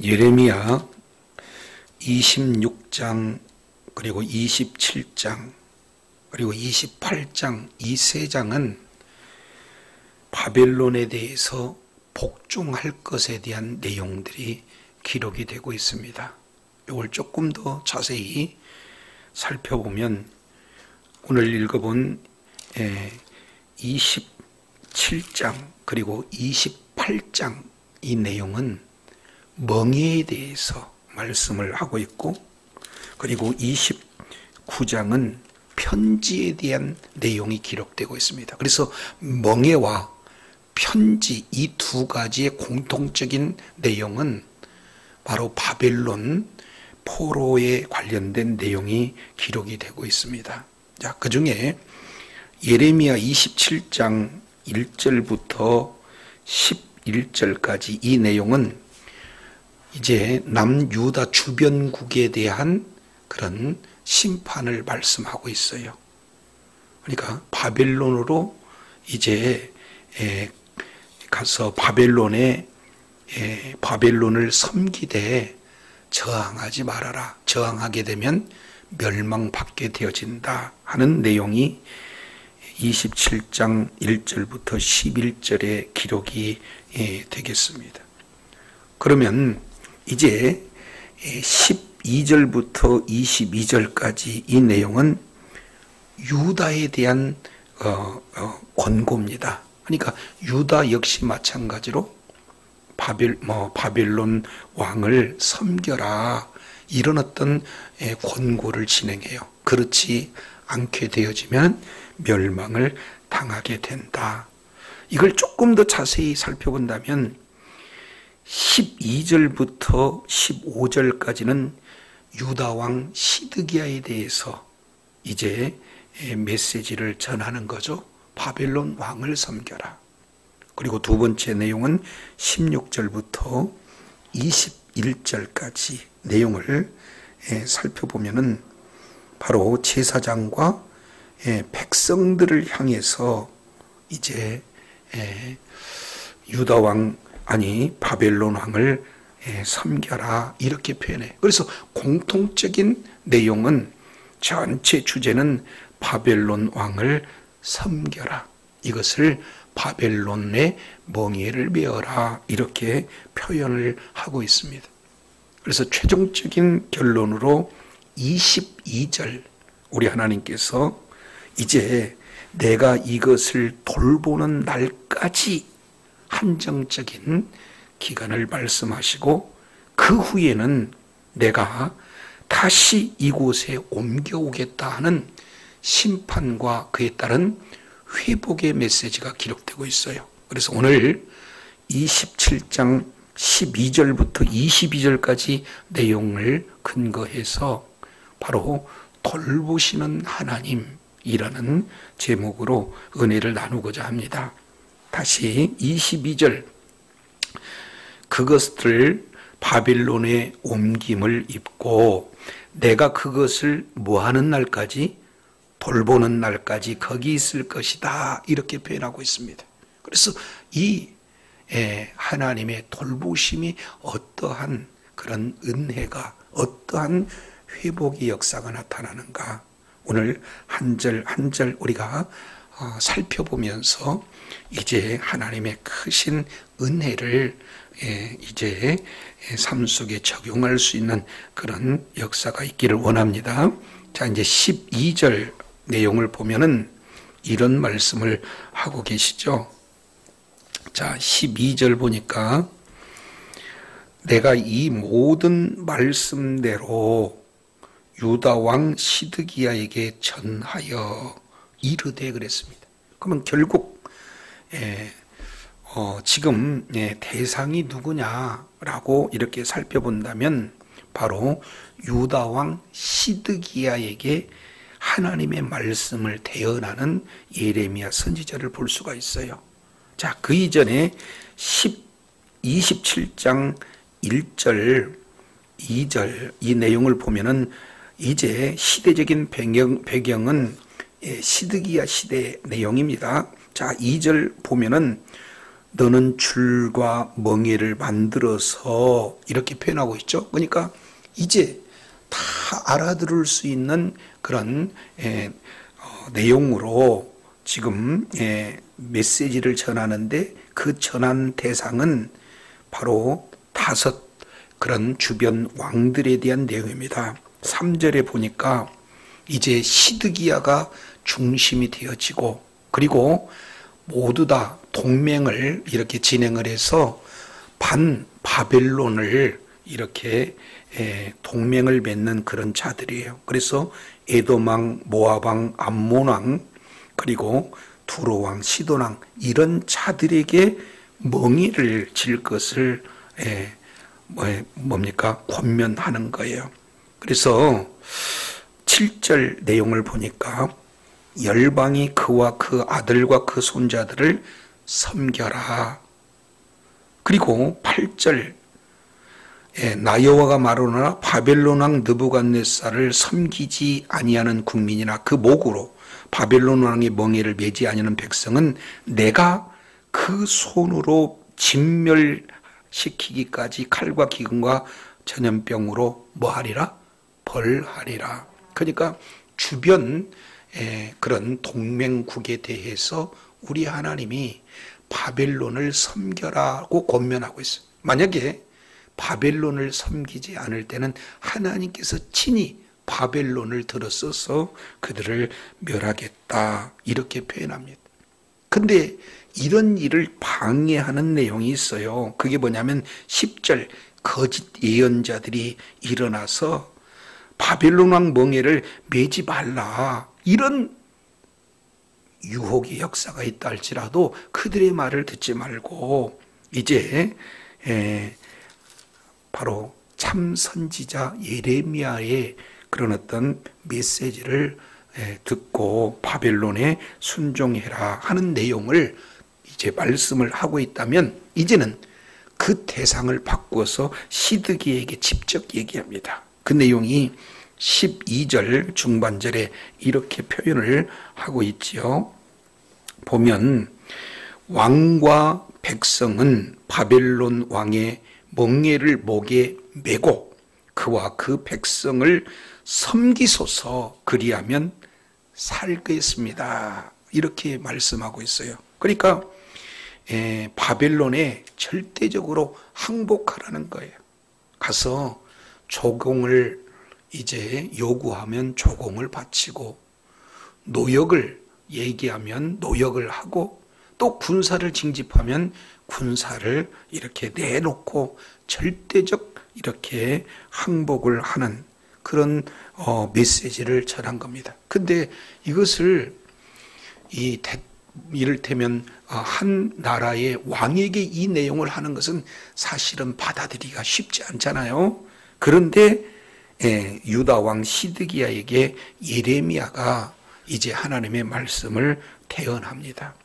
예레미야 26장 그리고 27장 그리고 28장 이 세 장은 바벨론에 대해서 복종할 것에 대한 내용들이 기록이 되고 있습니다. 이걸 조금 더 자세히 살펴보면 오늘 읽어본 27장 그리고 28장 이 내용은 멍에에 대해서 말씀을 하고 있고, 그리고 29장은 편지에 대한 내용이 기록되고 있습니다. 그래서 멍에와 편지 이 두 가지의 공통적인 내용은 바로 바벨론 포로에 관련된 내용이 기록이 되고 있습니다. 자, 그 중에 예레미야 27장 1절부터 11절까지 이 내용은 이제 남유다 주변국에 대한 그런 심판을 말씀하고 있어요. 그러니까 바벨론으로 이제 가서 바벨론을 섬기되 저항하지 말아라. 저항하게 되면 멸망받게 되어진다 하는 내용이 27장 1절부터 11절에 기록이 되겠습니다. 그러면 이제 12절부터 22절까지 이 내용은 유다에 대한 권고입니다. 그러니까 유다 역시 마찬가지로 바벨론 왕을 섬겨라, 이런 어떤 권고를 진행해요. 그렇지 않게 되어지면 멸망을 당하게 된다. 이걸 조금 더 자세히 살펴본다면 12절부터 15절까지는 유다 왕 시드기야에 대해서 이제 메시지를 전하는 거죠. 바벨론 왕을 섬겨라. 그리고 두 번째 내용은 16절부터 21절까지 내용을 살펴보면은 바로 제사장과 백성들을 향해서 이제 유다 왕 바벨론 왕을 섬겨라, 이렇게 표현해. 그래서 공통적인 내용은, 전체 주제는 바벨론 왕을 섬겨라, 이것을 바벨론의 멍에를 메어라, 이렇게 표현을 하고 있습니다. 그래서 최종적인 결론으로 22절 우리 하나님께서 이제 내가 이것을 돌보는 날까지 한정적인 기간을 말씀하시고, 그 후에는 내가 다시 이곳에 옮겨오겠다 하는 심판과 그에 따른 회복의 메시지가 기록되고 있어요. 그래서 오늘 27장 12절부터 22절까지 내용을 근거해서 바로 돌보시는 하나님이라는 제목으로 은혜를 나누고자 합니다. 다시 22절, 그것을 바빌론에 옮김을 입고 내가 그것을 뭐하는 날까지, 돌보는 날까지 거기 있을 것이다, 이렇게 표현하고 있습니다. 그래서 이 하나님의 돌보심이 어떠한 그런 은혜가, 어떠한 회복의 역사가 나타나는가, 오늘 한 절 한 절 우리가 살펴보면서 이제 하나님의 크신 은혜를 이제 삶 속에 적용할 수 있는 그런 역사가 있기를 원합니다. 자, 이제 12절 내용을 보면은 이런 말씀을 하고 계시죠. 자, 12절 보니까 내가 이 모든 말씀대로 유다 왕 시드기야에게 전하여 이르되 그랬습니다. 그러면 결국 지금 대상이 누구냐라고 이렇게 살펴본다면 바로 유다 왕 시드기야에게 하나님의 말씀을 대언하는 예레미야 선지자를 볼 수가 있어요. 자, 그 이전에 27장 1절 2절 이 내용을 보면은 이제 시대적인 배경은 시드기야 시대 내용입니다. 자, 2절 보면은 너는 줄과 멍에를 만들어서 이렇게 표현하고 있죠. 그러니까 이제 다 알아들을 수 있는 그런 내용으로 지금 메시지를 전하는데 그 전한 대상은 바로 5 그런 주변 왕들에 대한 내용입니다. 3절에 보니까 이제 시드기야가 중심이 되어지고 그리고 모두 다 동맹을 이렇게 진행을 해서 반 바벨론을 이렇게 동맹을 맺는 그런 자들이에요. 그래서 에돔왕, 모압왕, 암몬왕, 그리고 두로왕, 시돈왕 이런 자들에게 멍에를 질 것을 뭡니까? 권면하는 거예요. 그래서 7절 내용을 보니까 열방이 그와 그 아들과 그 손자들을 섬겨라. 그리고 8절 나 여호와가 말하노라 바벨론 왕 느부갓네살을 섬기지 아니하는 국민이나 그 목으로 바벨론 왕의 멍에를 매지 아니하는 백성은 내가 그 손으로 진멸시키기까지 칼과 기근과 전염병으로 뭐하리라? 벌하리라. 그러니까 주변 그런 동맹국에 대해서 우리 하나님이 바벨론을 섬겨라고 권면하고 있어요. 만약에 바벨론을 섬기지 않을 때는 하나님께서 친히 바벨론을 들어서서 그들을 멸하겠다 이렇게 표현합니다. 근데 이런 일을 방해하는 내용이 있어요. 그게 뭐냐면 10절 거짓 예언자들이 일어나서 바벨론 왕 멍에를 매지 말라 이런 유혹의 역사가 있다 할지라도 그들의 말을 듣지 말고 이제 바로 참 선지자 예레미야의 그런 어떤 메시지를 듣고 바벨론에 순종해라 하는 내용을 이제 말씀을 하고 있다면 이제는 그 대상을 바꾸어서 시드기에게 직접 얘기합니다. 그 내용이 12절 중반절에 이렇게 표현을 하고 있지요. 보면 왕과 백성은 바벨론 왕의 멍에를 목에 메고 그와 그 백성을 섬기소서 그리하면 살겠습니다. 이렇게 말씀하고 있어요. 그러니까 바벨론에 절대적으로 항복하라는 거예요. 가서 조공을 이제 요구하면 조공을 바치고 노역을 얘기하면 노역을 하고 또 군사를 징집하면 군사를 이렇게 내놓고 절대적 이렇게 항복을 하는 그런 메시지를 전한 겁니다. 근데 이것을 이를테면 한 나라의 왕에게 이 내용을 하는 것은 사실은 받아들이기가 쉽지 않잖아요. 그런데 유다 왕 시드기야에게 예레미야가 이제 하나님의 말씀을 대언합니다.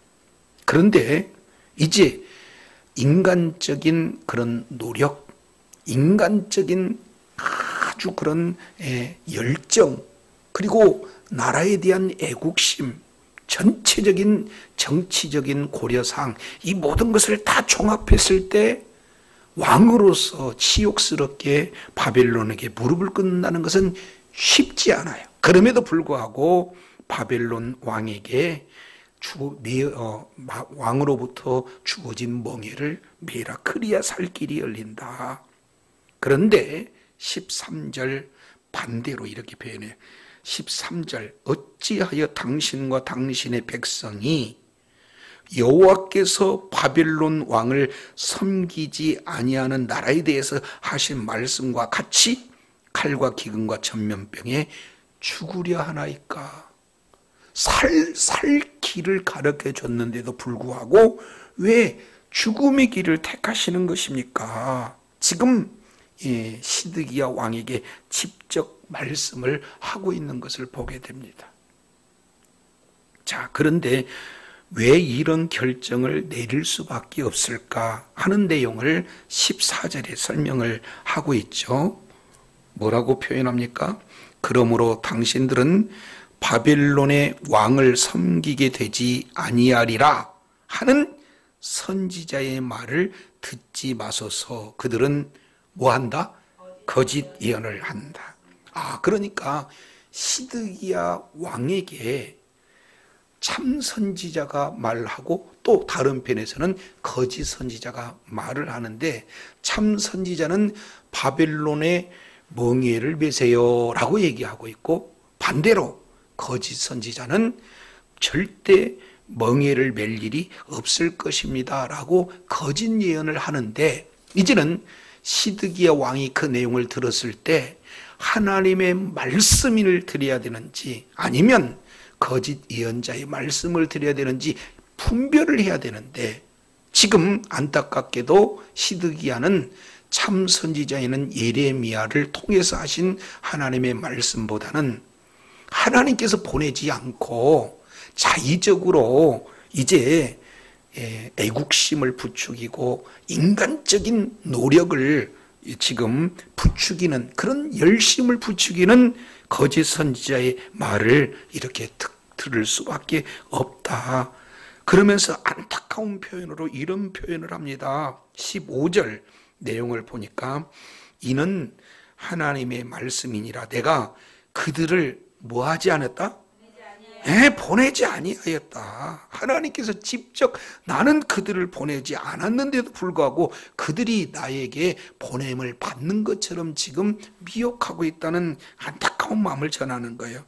그런데 이제 인간적인 그런 노력, 인간적인 아주 그런 열정, 그리고 나라에 대한 애국심, 전체적인 정치적인 고려사항, 이 모든 것을 다 종합했을 때 왕으로서 치욕스럽게 바벨론에게 무릎을 꿇는다는 것은 쉽지 않아요. 그럼에도 불구하고 바벨론 왕에게 왕으로부터 주어진 멍에를 매라 그리야 살 길이 열린다. 그런데 13절 반대로 이렇게 표현해요. 13절 어찌하여 당신과 당신의 백성이 여호와께서 바벨론 왕을 섬기지 아니하는 나라에 대해서 하신 말씀과 같이 칼과 기근과 전염병에 죽으려 하나이까. 살 길을 가르쳐 줬는데도 불구하고 왜 죽음의 길을 택하시는 것입니까? 지금 시드기야 왕에게 직접 말씀을 하고 있는 것을 보게 됩니다. 자, 그런데 왜 이런 결정을 내릴 수밖에 없을까 하는 내용을 14절에 설명을 하고 있죠. 뭐라고 표현합니까? 그러므로 당신들은 바벨론의 왕을 섬기게 되지 아니하리라 하는 선지자의 말을 듣지 마소서. 그들은 뭐 한다? 거짓 예언을 한다. 그러니까 시드기야 왕에게 참 선지자가 말하고 또 다른 편에서는 거짓 선지자가 말을 하는데, 참 선지자는 바벨론의 멍에를 메세요 라고 얘기하고 있고, 반대로 거짓 선지자는 절대 멍에를 맬 일이 없을 것입니다 라고 거짓 예언을 하는데, 이제는 시드기야 왕이 그 내용을 들었을 때 하나님의 말씀을 드려야 되는지 아니면 거짓 예언자의 말씀을 드려야 되는지 분별을 해야 되는데, 지금 안타깝게도 시드기야는 참 선지자에는 예레미야를 통해서 하신 하나님의 말씀보다는 하나님께서 보내지 않고 자의적으로 이제 애국심을 부추기고 인간적인 노력을 지금 부추기는, 그런 열심을 부추기는 거짓 선지자의 말을 이렇게 들을 수밖에 없다. 그러면서 안타까운 표현으로 이런 표현을 합니다. 15절 내용을 보니까, 이는 하나님의 말씀이니라 내가 그들을 뭐하지 않았다? 보내지 아니하였다. 하나님께서 직접 나는 그들을 보내지 않았는데도 불구하고 그들이 나에게 보냄을 받는 것처럼 지금 미혹하고 있다는 안타까운 마음을 전하는 거예요.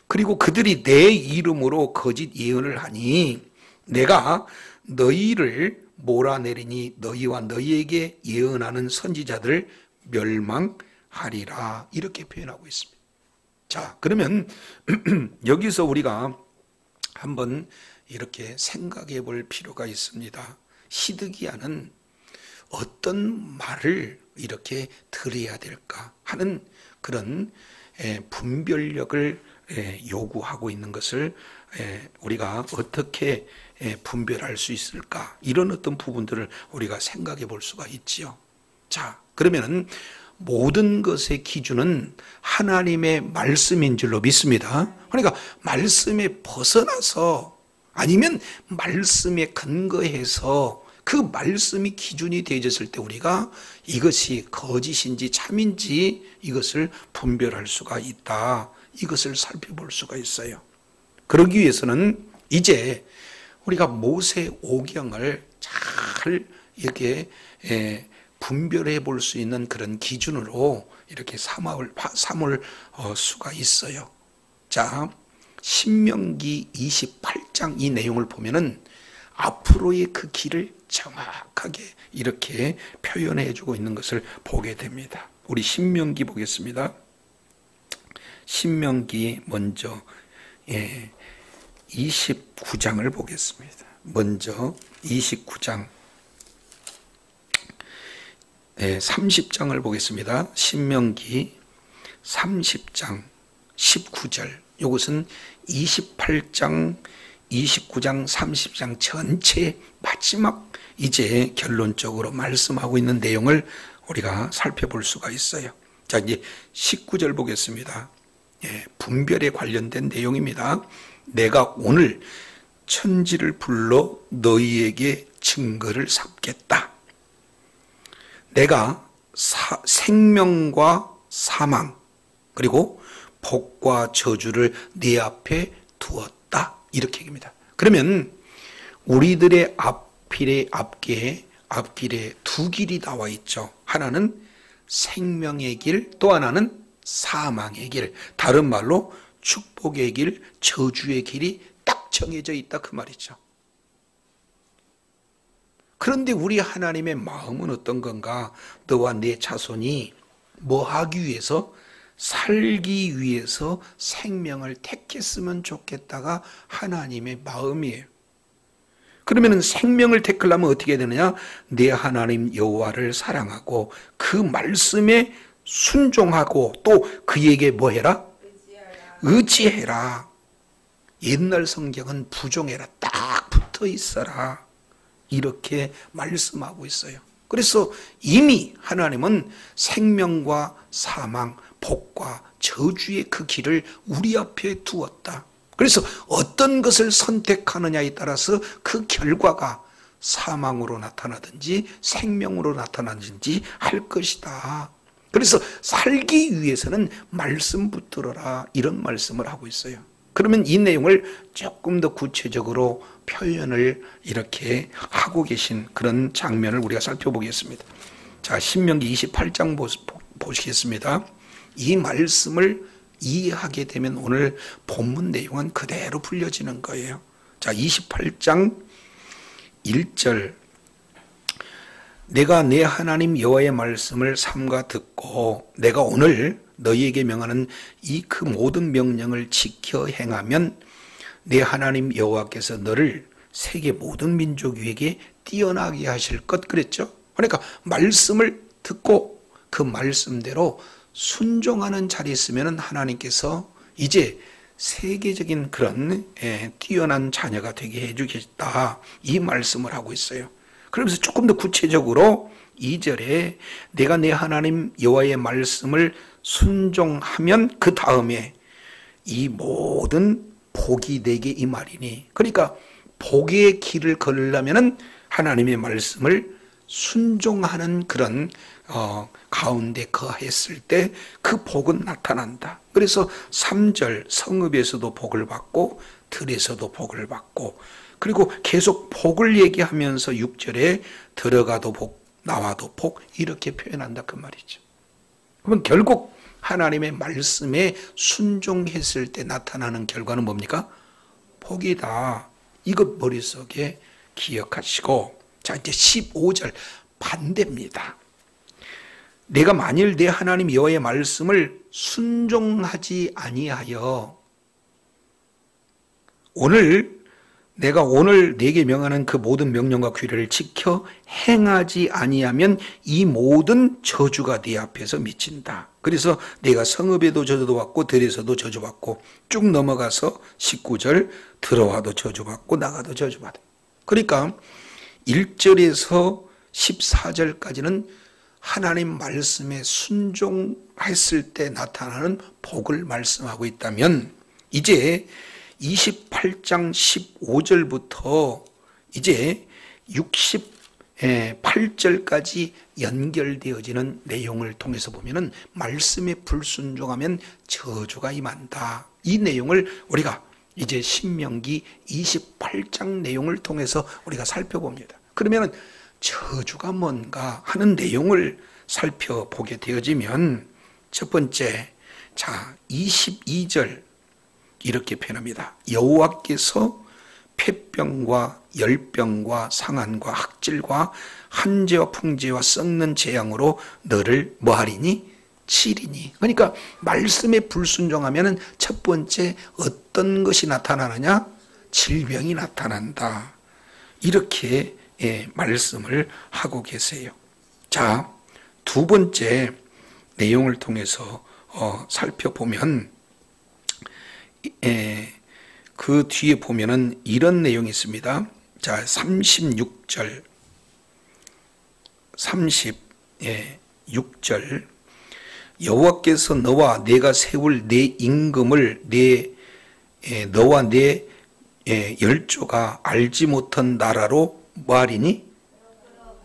그리고 그들이 내 이름으로 거짓 예언을 하니 내가 너희를 몰아내리니 너희와 너희에게 예언하는 선지자들 멸망하리라. 이렇게 표현하고 있습니다. 자, 그러면 여기서 우리가 한번 이렇게 생각해 볼 필요가 있습니다. 시드기야는 어떤 말을 이렇게 들어야 될까 하는 그런 분별력을 요구하고 있는 것을 우리가 어떻게 분별할 수 있을까, 이런 어떤 부분들을 우리가 생각해 볼 수가 있지요. 자, 그러면은 모든 것의 기준은 하나님의 말씀인 줄로 믿습니다. 그러니까 말씀에 벗어나서 아니면 말씀에 근거해서 그 말씀이 기준이 되어졌을 때 우리가 이것이 거짓인지 참인지 이것을 분별할 수가 있다. 이것을 살펴볼 수가 있어요. 그러기 위해서는 이제 우리가 모세오경을 잘 이렇게 분별해 볼 수 있는 그런 기준으로 이렇게 삼을 수가 있어요. 자, 신명기 28장 이 내용을 보면은 앞으로의 그 길을 정확하게 이렇게 표현해 주고 있는 것을 보게 됩니다. 우리 신명기 보겠습니다. 신명기 먼저 29장을 보겠습니다. 먼저 29장 30장을 보겠습니다. 신명기 30장 19절. 이것은 28장, 29장, 30장 전체 마지막 이제 결론적으로 말씀하고 있는 내용을 우리가 살펴볼 수가 있어요. 자, 이제 19절 보겠습니다. 분별에 관련된 내용입니다. 내가 오늘 천지를 불러 너희에게 증거를 삼겠다. 내가 생명과 사망 그리고 복과 저주를 네 앞에 두었다. 이렇게 얘기합니다. 그러면 우리들의 앞길에 두 길이 나와 있죠. 하나는 생명의 길, 또 하나는 사망의 길. 다른 말로 축복의 길, 저주의 길이 딱 정해져 있다 그 말이죠. 그런데 우리 하나님의 마음은 어떤 건가? 너와 내 자손이 뭐 하기 위해서? 살기 위해서 생명을 택했으면 좋겠다가 하나님의 마음이에요. 그러면 생명을 택하려면 어떻게 되느냐? 내 하나님 여호와를 사랑하고 그 말씀에 순종하고 또 그에게 뭐 해라? 의지해라. 옛날 성경은 부종해라. 딱 붙어 있어라. 이렇게 말씀하고 있어요. 그래서 이미 하나님은 생명과 사망, 복과 저주의 그 길을 우리 앞에 두었다. 그래서 어떤 것을 선택하느냐에 따라서 그 결과가 사망으로 나타나든지 생명으로 나타나든지 할 것이다. 그래서 살기 위해서는 말씀 붙들어라, 이런 말씀을 하고 있어요. 그러면 이 내용을 조금 더 구체적으로 표현을 이렇게 하고 계신 그런 장면을 우리가 살펴보겠습니다. 자, 신명기 28장 보시겠습니다. 이 말씀을 이해하게 되면 오늘 본문 내용은 그대로 풀려지는 거예요. 자, 28장 1절. 내가 내 하나님 여호와의 말씀을 삼가 듣고 내가 오늘 너희에게 명하는 이 그 모든 명령을 지켜 행하면 내 하나님 여호와께서 너를 세계 모든 민족 위에게 뛰어나게 하실 것, 그랬죠. 그러니까 말씀을 듣고 그 말씀대로 순종하는 자리에 있으면 하나님께서 이제 세계적인 그런 뛰어난 자녀가 되게 해주겠다, 이 말씀을 하고 있어요. 그러면서 조금 더 구체적으로 2절에 내가 내 하나님 여호와의 말씀을 순종하면 그 다음에 이 모든 복이 내게 임하리니, 그러니까 복의 길을 걸으려면 하나님의 말씀을 순종하는 그런 가운데 거했을 때 그 복은 나타난다. 그래서 3절 성읍에서도 복을 받고 들에서도 복을 받고, 그리고 계속 복을 얘기하면서 6절에 들어가도 복 나와도 복, 이렇게 표현한다 그 말이죠. 그러면 결국 하나님의 말씀에 순종했을 때 나타나는 결과는 뭡니까? 복이다. 이것 머릿속에 기억하시고, 자 이제 15절 반대입니다. 내가 만일 내 하나님 여호와의 말씀을 순종하지 아니하여 내가 오늘 네게 명하는 그 모든 명령과 규례를 지켜 행하지 아니하면 이 모든 저주가 네 앞에서 미친다. 그래서 내가 성읍에도 저주받고 들에서도 저주받고, 쭉 넘어가서 19절 들어와도 저주받고 나가도 저주받아. 그러니까 1절에서 14절까지는 하나님 말씀에 순종했을 때 나타나는 복을 말씀하고 있다면, 이제 28장 15절부터 이제 68절까지 연결되어지는 내용을 통해서 보면은 말씀에 불순종하면 저주가 임한다. 이 내용을 우리가 이제 신명기 28장 내용을 통해서 우리가 살펴봅니다. 그러면은 저주가 뭔가 하는 내용을 살펴보게 되어지면, 첫 번째, 자 22절 이렇게 표현합니다. 여호와께서 폐병과 열병과 상한과 학질과 한재와 풍재와 썩는 재앙으로 너를 뭐하리니? 치리니. 그러니까 말씀에 불순종하면 첫 번째 어떤 것이 나타나느냐? 질병이 나타난다. 이렇게 말씀을 하고 계세요. 자, 두 번째 내용을 통해서 살펴보면, 그 뒤에 보면은 이런 내용이 있습니다. 자, 36절, 36절. 여호와께서 너와 내가 세울 내 임금을 너와 내 열조가 알지 못한 나라로 뭐하리니?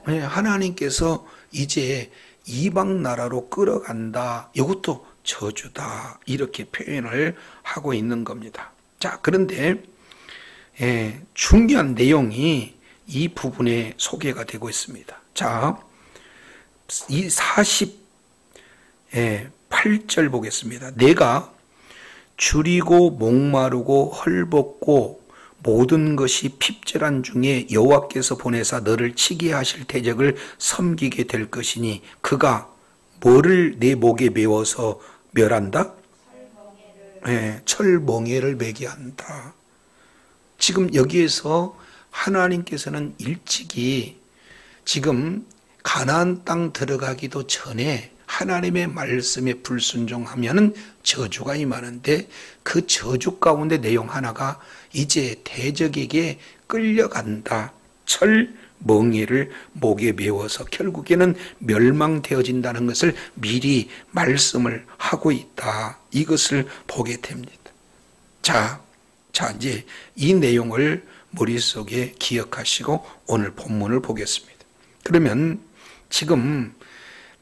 하나님께서 이제 이방 나라로 끌어간다. 이것도 저주다. 이렇게 표현을 하고 있는 겁니다. 자, 그런데 중요한 내용이 이 부분에 소개가 되고 있습니다. 자, 이 48절 보겠습니다. 내가 줄이고 목마르고 헐벗고 모든 것이 핍절한 중에 여호와께서 보내사 너를 치게 하실 대적을 섬기게 될 것이니 그가 뭐를 내 목에 메워서 멸한다? 철멍에를 매게 한다. 지금 여기에서 하나님께서는 일찍이 지금 가나안 땅 들어가기도 전에 하나님의 말씀에 불순종하면 저주가 임하는데, 그 저주 가운데 내용 하나가 이제 대적에게 끌려간다. 철멍에를 목에 메워서 결국에는 멸망되어진다는 것을 미리 말씀을 하고 있다. 이것을 보게 됩니다. 자, 이제 이 내용을 머릿속에 기억하시고 오늘 본문을 보겠습니다. 그러면 지금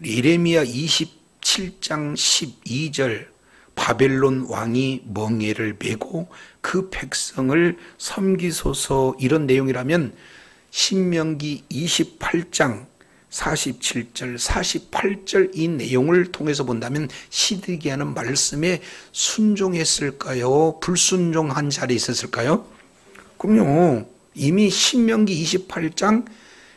예레미야 27장 12절 바벨론 왕이 멍에를 메고 그 백성을 섬기소서 이런 내용이라면 신명기 28장 47절, 48절 이 내용을 통해서 본다면 시드기야는 말씀에 순종했을까요? 불순종한 자리에 있었을까요? 그럼요. 이미 신명기 28장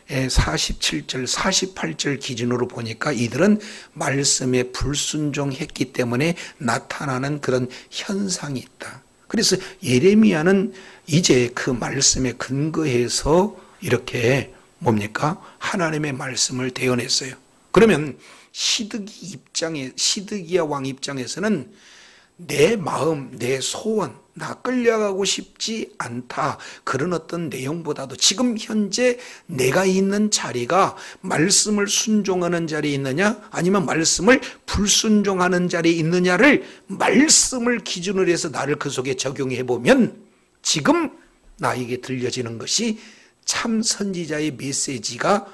47절, 48절 기준으로 보니까 이들은 말씀에 불순종했기 때문에 나타나는 그런 현상이 있다. 그래서 예레미야는 이제 그 말씀에 근거해서 이렇게 뭡니까? 하나님의 말씀을 대언했어요. 그러면 시드기야 왕 입장에서는 내 마음, 내 소원, 나 끌려가고 싶지 않다. 그런 어떤 내용보다도 지금 현재 내가 있는 자리가 말씀을 순종하는 자리에 있느냐 아니면 말씀을 불순종하는 자리에 있느냐를 말씀을 기준으로 해서 나를 그 속에 적용해 보면 지금 나에게 들려지는 것이 참 선지자의 메시지가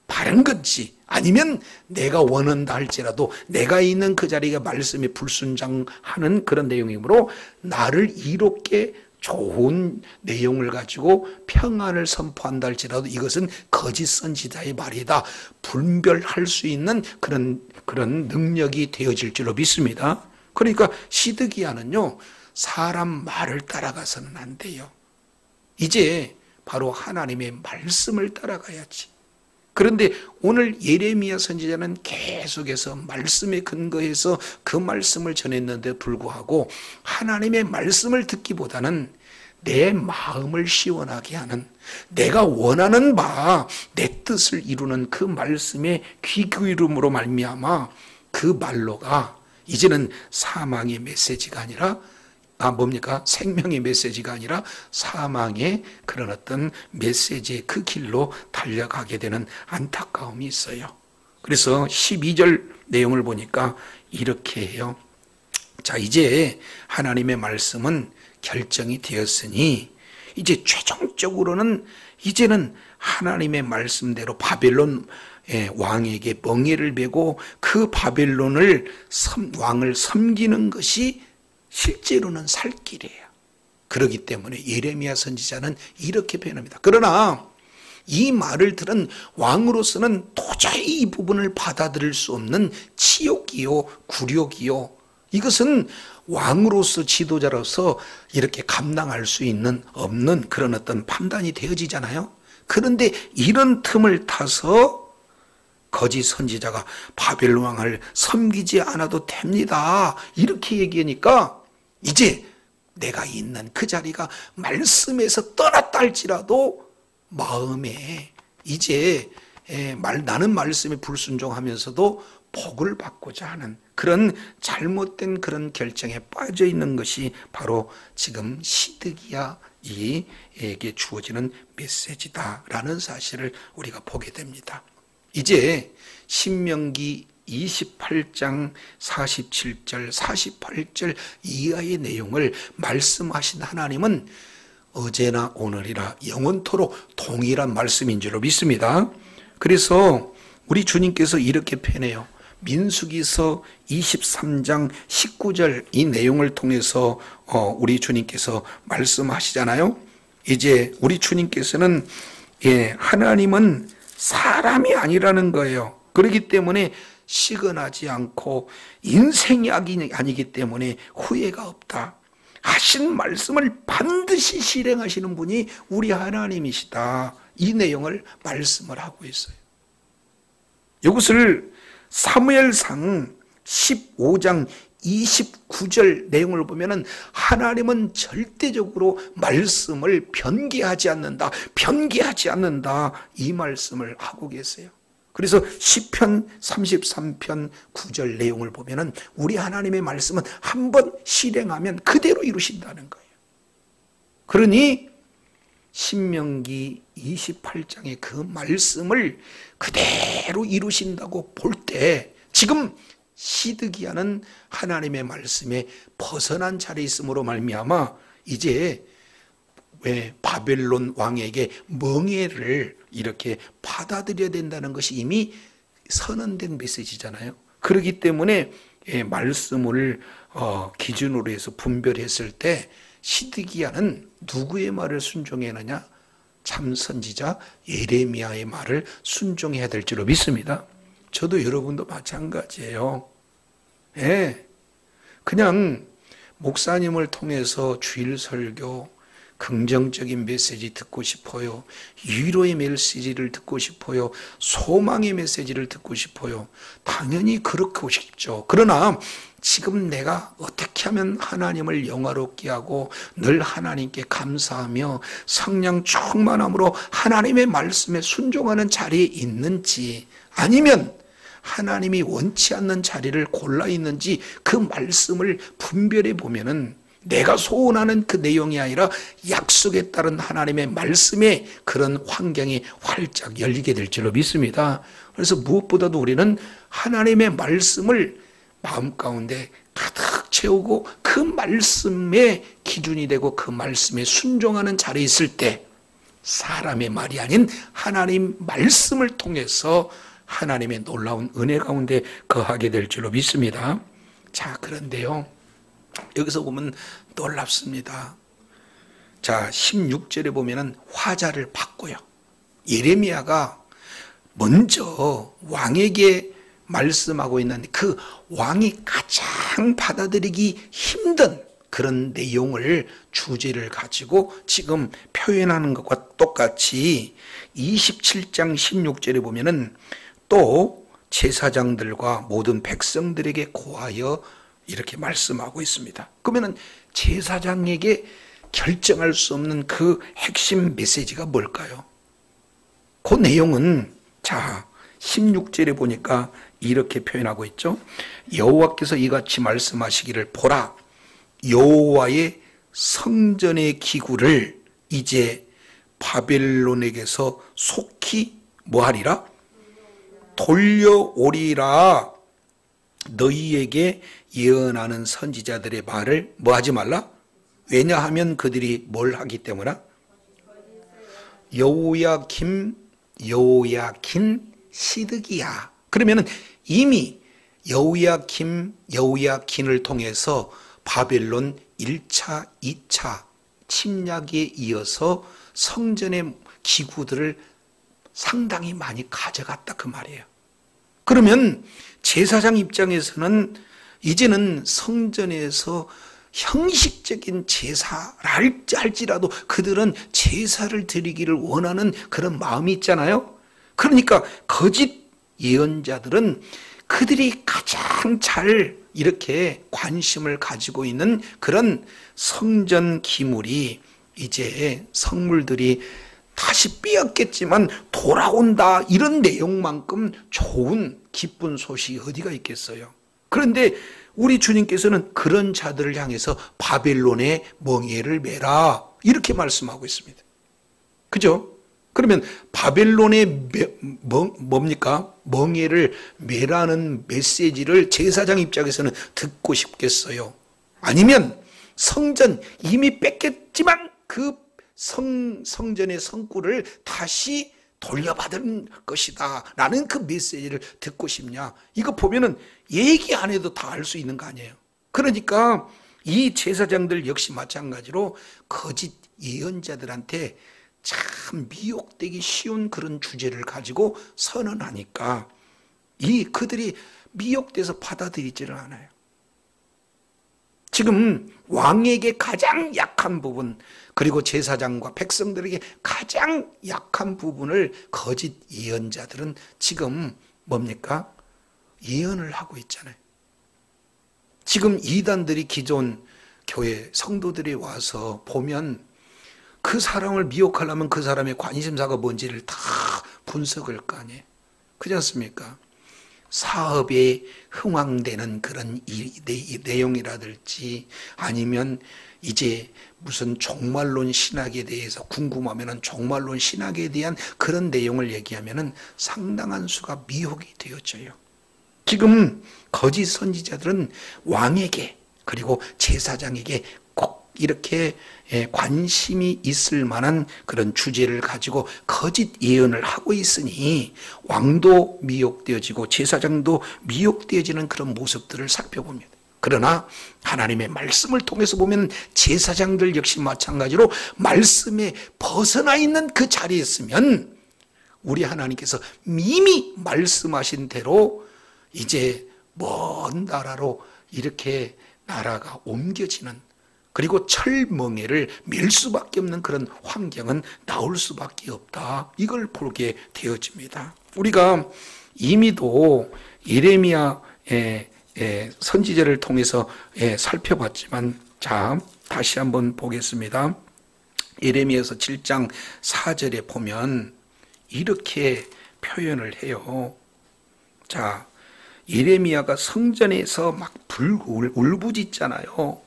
바른 건지 아니면 내가 원한다 할지라도 내가 있는 그 자리가 말씀에 불순종하는 그런 내용이므로 나를 이롭게 좋은 내용을 가지고 평안을 선포한다 할지라도 이것은 거짓 선지자의 말이다. 분별할 수 있는 그런 능력이 되어질 줄로 믿습니다. 그러니까 시드기야는요, 사람 말을 따라가서는 안 돼요. 이제 바로 하나님의 말씀을 따라가야지. 그런데 오늘 예레미야 선지자는 계속해서 말씀에 근거해서 그 말씀을 전했는데 불구하고 하나님의 말씀을 듣기보다는 내 마음을 시원하게 하는 내가 원하는 바 내 뜻을 이루는 그 말씀에 귀 기울임으로 말미암아 그 말로가 이제는 사망의 메시지가 아니라 뭡니까? 생명의 메시지가 아니라 사망의 그런 어떤 메시지의 그 길로 달려가게 되는 안타까움이 있어요. 그래서 12절 내용을 보니까 이렇게 해요. 자, 이제 하나님의 말씀은 결정이 되었으니 이제 최종적으로는 이제는 하나님의 말씀대로 바벨론 왕에게 멍에를 메고 그 바벨론을 왕을 섬기는 것이 실제로는 살 길이에요. 그렇기 때문에 예레미야 선지자는 이렇게 표현합니다. 그러나 이 말을 들은 왕으로서는 도저히 이 부분을 받아들일 수 없는 치욕이요 굴욕이요, 이것은 왕으로서 지도자로서 이렇게 감당할 수 없는 그런 어떤 판단이 되어지잖아요. 그런데 이런 틈을 타서 거짓 선지자가 바벨론 왕을 섬기지 않아도 됩니다, 이렇게 얘기하니까 이제 내가 있는 그 자리가 말씀에서 떠났다 할지라도 마음에 이제 나는 말씀에 불순종하면서도 복을 받고자 하는 그런 잘못된 그런 결정에 빠져 있는 것이 바로 지금 시드기야에게 주어지는 메시지다라는 사실을 우리가 보게 됩니다. 이제 신명기 28장 47절, 48절 이하의 내용을 말씀하신 하나님은 어제나 오늘이라 영원토록 동일한 말씀인 줄로 믿습니다. 그래서 우리 주님께서 이렇게 표현해요. 민수기서 23장 19절 이 내용을 통해서 우리 주님께서 말씀하시잖아요. 이제 우리 주님께서는 하나님은 사람이 아니라는 거예요. 그렇기 때문에 시건하지 않고 인생이 아니기 때문에 후회가 없다 하신 말씀을 반드시 실행하시는 분이 우리 하나님이시다. 이 내용을 말씀을 하고 있어요. 이것을 사무엘상 15장 29절 내용을 보면은 하나님은 절대적으로 말씀을 변개하지 않는다 이 말씀을 하고 계세요. 그래서 시편 33편 9절 내용을 보면은 우리 하나님의 말씀은 한번 실행하면 그대로 이루신다는 거예요. 그러니 신명기 28장의 그 말씀을 그대로 이루신다고 볼 때 지금 시드기야는 하나님의 말씀에 벗어난 자리에 있음으로 말미암아 이제 왜 바벨론 왕에게 멍에를 이렇게 받아들여야 된다는 것이 이미 선언된 메시지잖아요. 그렇기 때문에 말씀을 기준으로 해서 분별했을 때 시드기야는 누구의 말을 순종했느냐? 참 선지자 예레미야의 말을 순종해야 될 줄로 믿습니다. 저도 여러분도 마찬가지예요. 그냥 목사님을 통해서 주일 설교, 긍정적인 메시지 듣고 싶어요. 위로의 메시지를 듣고 싶어요. 소망의 메시지를 듣고 싶어요. 당연히 그렇고 싶죠. 그러나 지금 내가 어떻게 하면 하나님을 영화롭게 하고 늘 하나님께 감사하며 성령 충만함으로 하나님의 말씀에 순종하는 자리에 있는지, 아니면 하나님이 원치 않는 자리를 골라 있는지 그 말씀을 분별해 보면은 내가 소원하는 그 내용이 아니라 약속에 따른 하나님의 말씀에 그런 환경이 활짝 열리게 될 줄로 믿습니다. 그래서 무엇보다도 우리는 하나님의 말씀을 마음 가운데 가득 채우고 그 말씀의 기준이 되고 그 말씀에 순종하는 자리에 있을 때 사람의 말이 아닌 하나님 말씀을 통해서 하나님의 놀라운 은혜 가운데 거하게 될 줄로 믿습니다. 자, 그런데요, 여기서 보면 놀랍습니다. 자, 16절에 보면은 화자를 바꿔요. 예레미야가 먼저 왕에게 말씀하고 있는 그 왕이 가장 받아들이기 힘든 그런 내용을 주제를 가지고 지금 표현하는 것과 똑같이 27장 16절에 보면은 또 제사장들과 모든 백성들에게 고하여 이렇게 말씀하고 있습니다. 그러면은 제사장에게 결정할 수 없는 그 핵심 메시지가 뭘까요? 그 내용은 자 16절에 보니까 이렇게 표현하고 있죠. 여호와께서 이같이 말씀하시기를, 보라, 여호와의 성전의 기구를 이제 바벨론에게서 속히 뭐하리라? 돌려오리라. 너희에게 예언하는 선지자들의 말을 뭐하지 말라? 왜냐하면 그들이 뭘 하기 때문에? 여호야긴 시드기야. 그러면은 이미 여호야긴을 통해서 바벨론 1차, 2차 침략에 이어서 성전의 기구들을 상당히 많이 가져갔다 그 말이에요. 그러면 제사장 입장에서는 이제는 성전에서 형식적인 제사를 할지라도 그들은 제사를 드리기를 원하는 그런 마음이 있잖아요. 그러니까 거짓 예언자들은 그들이 가장 잘 이렇게 관심을 가지고 있는 그런 성전 기물이 이제 성물들이 다시 빼앗겠지만 돌아온다, 이런 내용만큼 좋은 기쁜 소식이 어디가 있겠어요. 그런데 우리 주님께서는 그런 자들을 향해서 바벨론의 멍에를 메라 이렇게 말씀하고 있습니다. 그죠? 그러면 바벨론의 뭡니까? 멍에를 메라는 메시지를 제사장 입장에서는 듣고 싶겠어요? 아니면 성전 이미 뺏겼지만 그 성전의 성구를 다시 돌려받은 것이다 라는 그 메시지를 듣고 싶냐? 이거 보면은 얘기 안 해도 다 알 수 있는 거 아니에요. 그러니까 이 제사장들 역시 마찬가지로 거짓 예언자들한테 참 미혹되기 쉬운 그런 주제를 가지고 선언하니까 그들이 미혹돼서 받아들이지를 않아요. 지금 왕에게 가장 약한 부분, 그리고 제사장과 백성들에게 가장 약한 부분을 거짓 예언자들은 지금 뭡니까? 예언을 하고 있잖아요. 지금 이단들이 기존 교회 성도들이 와서 보면 그 사람을 미혹하려면 그 사람의 관심사가 뭔지를 다 분석할 거 아니에요. 그렇지 않습니까? 사업에 흥황되는 그런 내용이라든지 아니면 이제 무슨 종말론 신학에 대해서 궁금하면은 종말론 신학에 대한 그런 내용을 얘기하면은 상당한 수가 미혹이 되어져요. 지금 거짓 선지자들은 왕에게 그리고 제사장에게 꼭 이렇게 관심이 있을 만한 그런 주제를 가지고 거짓 예언을 하고 있으니 왕도 미혹되어지고 제사장도 미혹되어지는 그런 모습들을 살펴봅니다. 그러나 하나님의 말씀을 통해서 보면 제사장들 역시 마찬가지로 말씀에 벗어나 있는 그 자리에 있으면 우리 하나님께서 이미 말씀하신 대로 이제 먼 나라로 이렇게 나라가 옮겨지는, 그리고 철멍에를 밀 수밖에 없는 그런 환경은 나올 수밖에 없다, 이걸 보게 되어집니다. 우리가 이미도 예레미야의 선지자를 통해서 살펴봤지만, 자 다시 한번 보겠습니다. 예레미야서 7장 4절에 보면 이렇게 표현을 해요. 자, 예레미야가 성전에서 막 울부짖잖아요.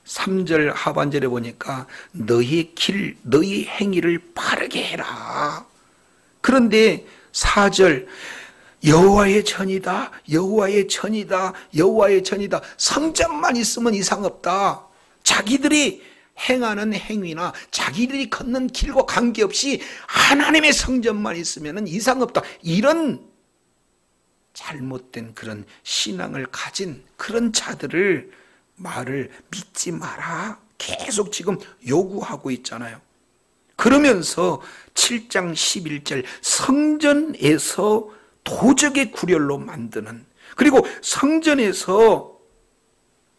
3절 하반절에 보니까 너희 길, 너희 행위를 바르게 해라. 그런데 4절 여호와의 전이다, 여호와의 전이다, 여호와의 전이다. 성전만 있으면 이상 없다. 자기들이 행하는 행위나 자기들이 걷는 길과 관계없이 하나님의 성전만 있으면 이상 없다. 이런 잘못된 그런 신앙을 가진 그런 자들을 말을 믿지 마라, 계속 지금 요구하고 있잖아요. 그러면서 7장 11절 성전에서 도적의 구렬로 만드는, 그리고 성전에서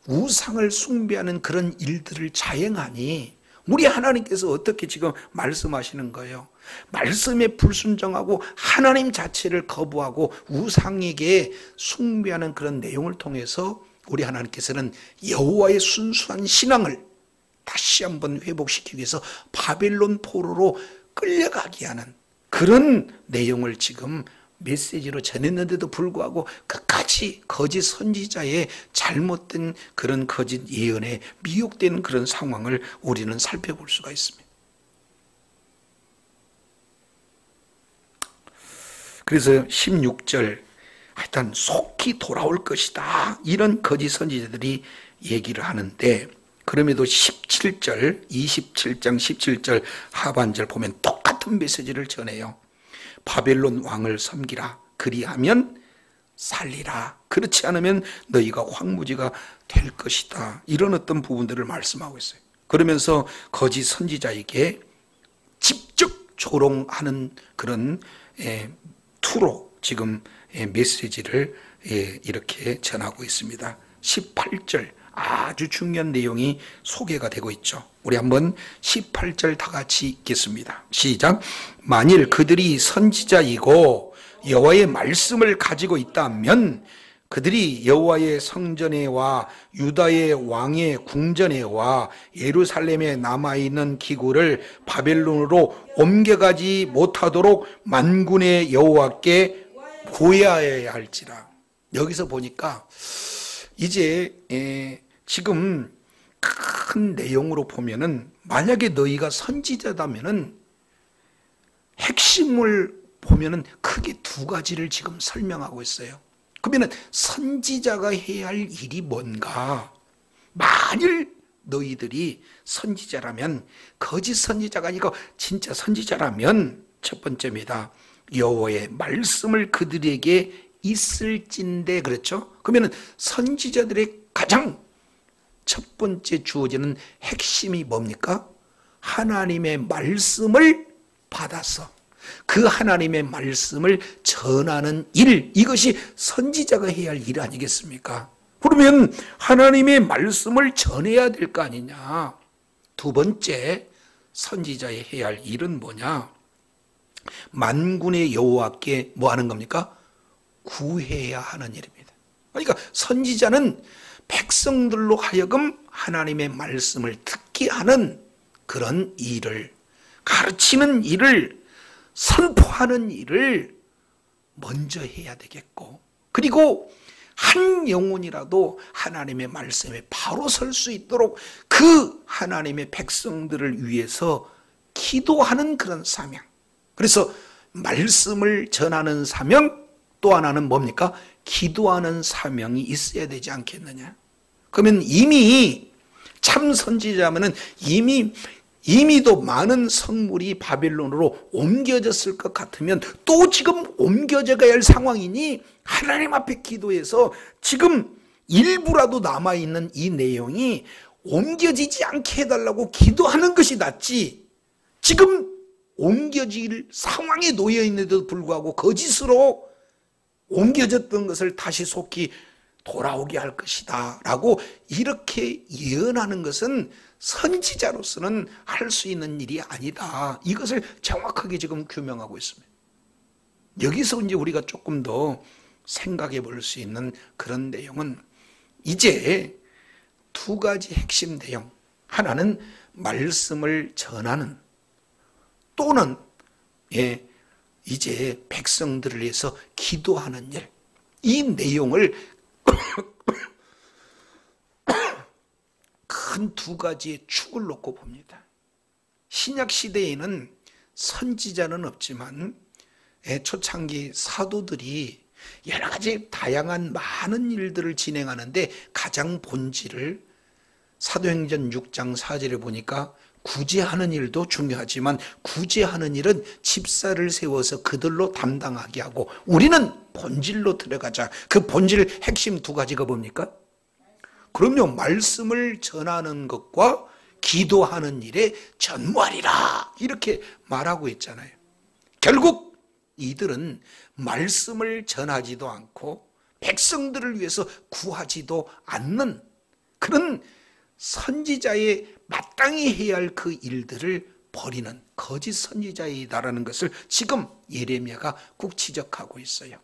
우상을 숭배하는 그런 일들을 자행하니 우리 하나님께서 어떻게 지금 말씀하시는 거예요? 말씀에 불순종하고 하나님 자체를 거부하고 우상에게 숭배하는 그런 내용을 통해서 우리 하나님께서는 여호와의 순수한 신앙을 다시 한번 회복시키기 위해서 바벨론 포로로 끌려가게 하는 그런 내용을 지금 메시지로 전했는데도 불구하고 끝까지 거짓 선지자의 잘못된 그런 거짓 예언에 미혹되는 그런 상황을 우리는 살펴볼 수가 있습니다. 그래서 16절 하여튼 속히 돌아올 것이다, 이런 거짓 선지자들이 얘기를 하는데, 그럼에도 17절 27장 17절 하반절 보면 똑같은 메시지를 전해요. 바벨론 왕을 섬기라, 그리하면 살리라, 그렇지 않으면 너희가 황무지가 될 것이다, 이런 어떤 부분들을 말씀하고 있어요. 그러면서 거짓 선지자에게 직접 조롱하는 그런 투로 지금 메시지를 이렇게 전하고 있습니다. 18절 아주 중요한 내용이 소개가 되고 있죠. 우리 한번 18절 다 같이 읽겠습니다. 시작. 만일 그들이 선지자이고 여호와의 말씀을 가지고 있다면 그들이 여호와의 성전에 와 유다의 왕의 궁전에 와 예루살렘에 남아있는 기구를 바벨론으로 옮겨가지 못하도록 만군의 여호와께 구해야 할지라. 여기서 보니까 이제 지금 큰 내용으로 보면은 만약에 너희가 선지자다면은 핵심을 보면은 크게 두 가지를 지금 설명하고 있어요. 그러면은 선지자가 해야 할 일이 뭔가? 만일 너희들이 선지자라면, 거짓 선지자가 아니고 진짜 선지자라면 첫 번째입니다. 여호와의 말씀을 그들에게 있을진데, 그렇죠? 그러면은 선지자들의 가장 첫 번째 주어지는 핵심이 뭡니까? 하나님의 말씀을 받아서 그 하나님의 말씀을 전하는 일, 이것이 선지자가 해야 할 일 아니겠습니까? 그러면 하나님의 말씀을 전해야 될 거 아니냐. 두 번째 선지자의 해야 할 일은 뭐냐? 만군의 여호와께 뭐 하는 겁니까? 구해야 하는 일입니다. 그러니까 선지자는 백성들로 하여금 하나님의 말씀을 듣게 하는 그런 일을, 가르치는 일을, 선포하는 일을 먼저 해야 되겠고, 그리고 한 영혼이라도 하나님의 말씀에 바로 설 수 있도록 그 하나님의 백성들을 위해서 기도하는 그런 사명. 그래서 말씀을 전하는 사명, 또 하나는 뭡니까? 기도하는 사명이 있어야 되지 않겠느냐. 그러면 이미 참 선지자면은 이미도 많은 성물이 바벨론으로 옮겨졌을 것 같으면 또 지금 옮겨져 가야 할 상황이니 하나님 앞에 기도해서 지금 일부라도 남아있는 이 내용이 옮겨지지 않게 해달라고 기도하는 것이 낫지, 지금 옮겨질 상황에 놓여 있는데도 불구하고 거짓으로 옮겨졌던 것을 다시 속히 돌아오게 할 것이다 라고 이렇게 예언하는 것은 선지자로서는 할 수 있는 일이 아니다. 이것을 정확하게 지금 규명하고 있습니다. 여기서 이제 우리가 조금 더 생각해 볼 수 있는 그런 내용은 이제 두 가지 핵심 내용. 하나는 말씀을 전하는, 또는 이제 백성들을 위해서 기도하는 일. 이 내용을 큰 두 가지의 축을 놓고 봅니다. 신약 시대에는 선지자는 없지만 초창기 사도들이 여러 가지 다양한 많은 일들을 진행하는데 가장 본질을 사도행전 6장 4절에 보니까 구제하는 일도 중요하지만 구제하는 일은 집사를 세워서 그들로 담당하게 하고 우리는 본질로 들어가자. 그 본질 핵심 두 가지가 뭡니까? 그럼요, 말씀을 전하는 것과 기도하는 일에 전무하리라 이렇게 말하고 있잖아요. 결국 이들은 말씀을 전하지도 않고 백성들을 위해서 구하지도 않는 그런 선지자의 마땅히 해야 할 그 일들을 버리는 거짓 선지자이다라는 것을 지금 예레미야가 꼭 지적하고 있어요.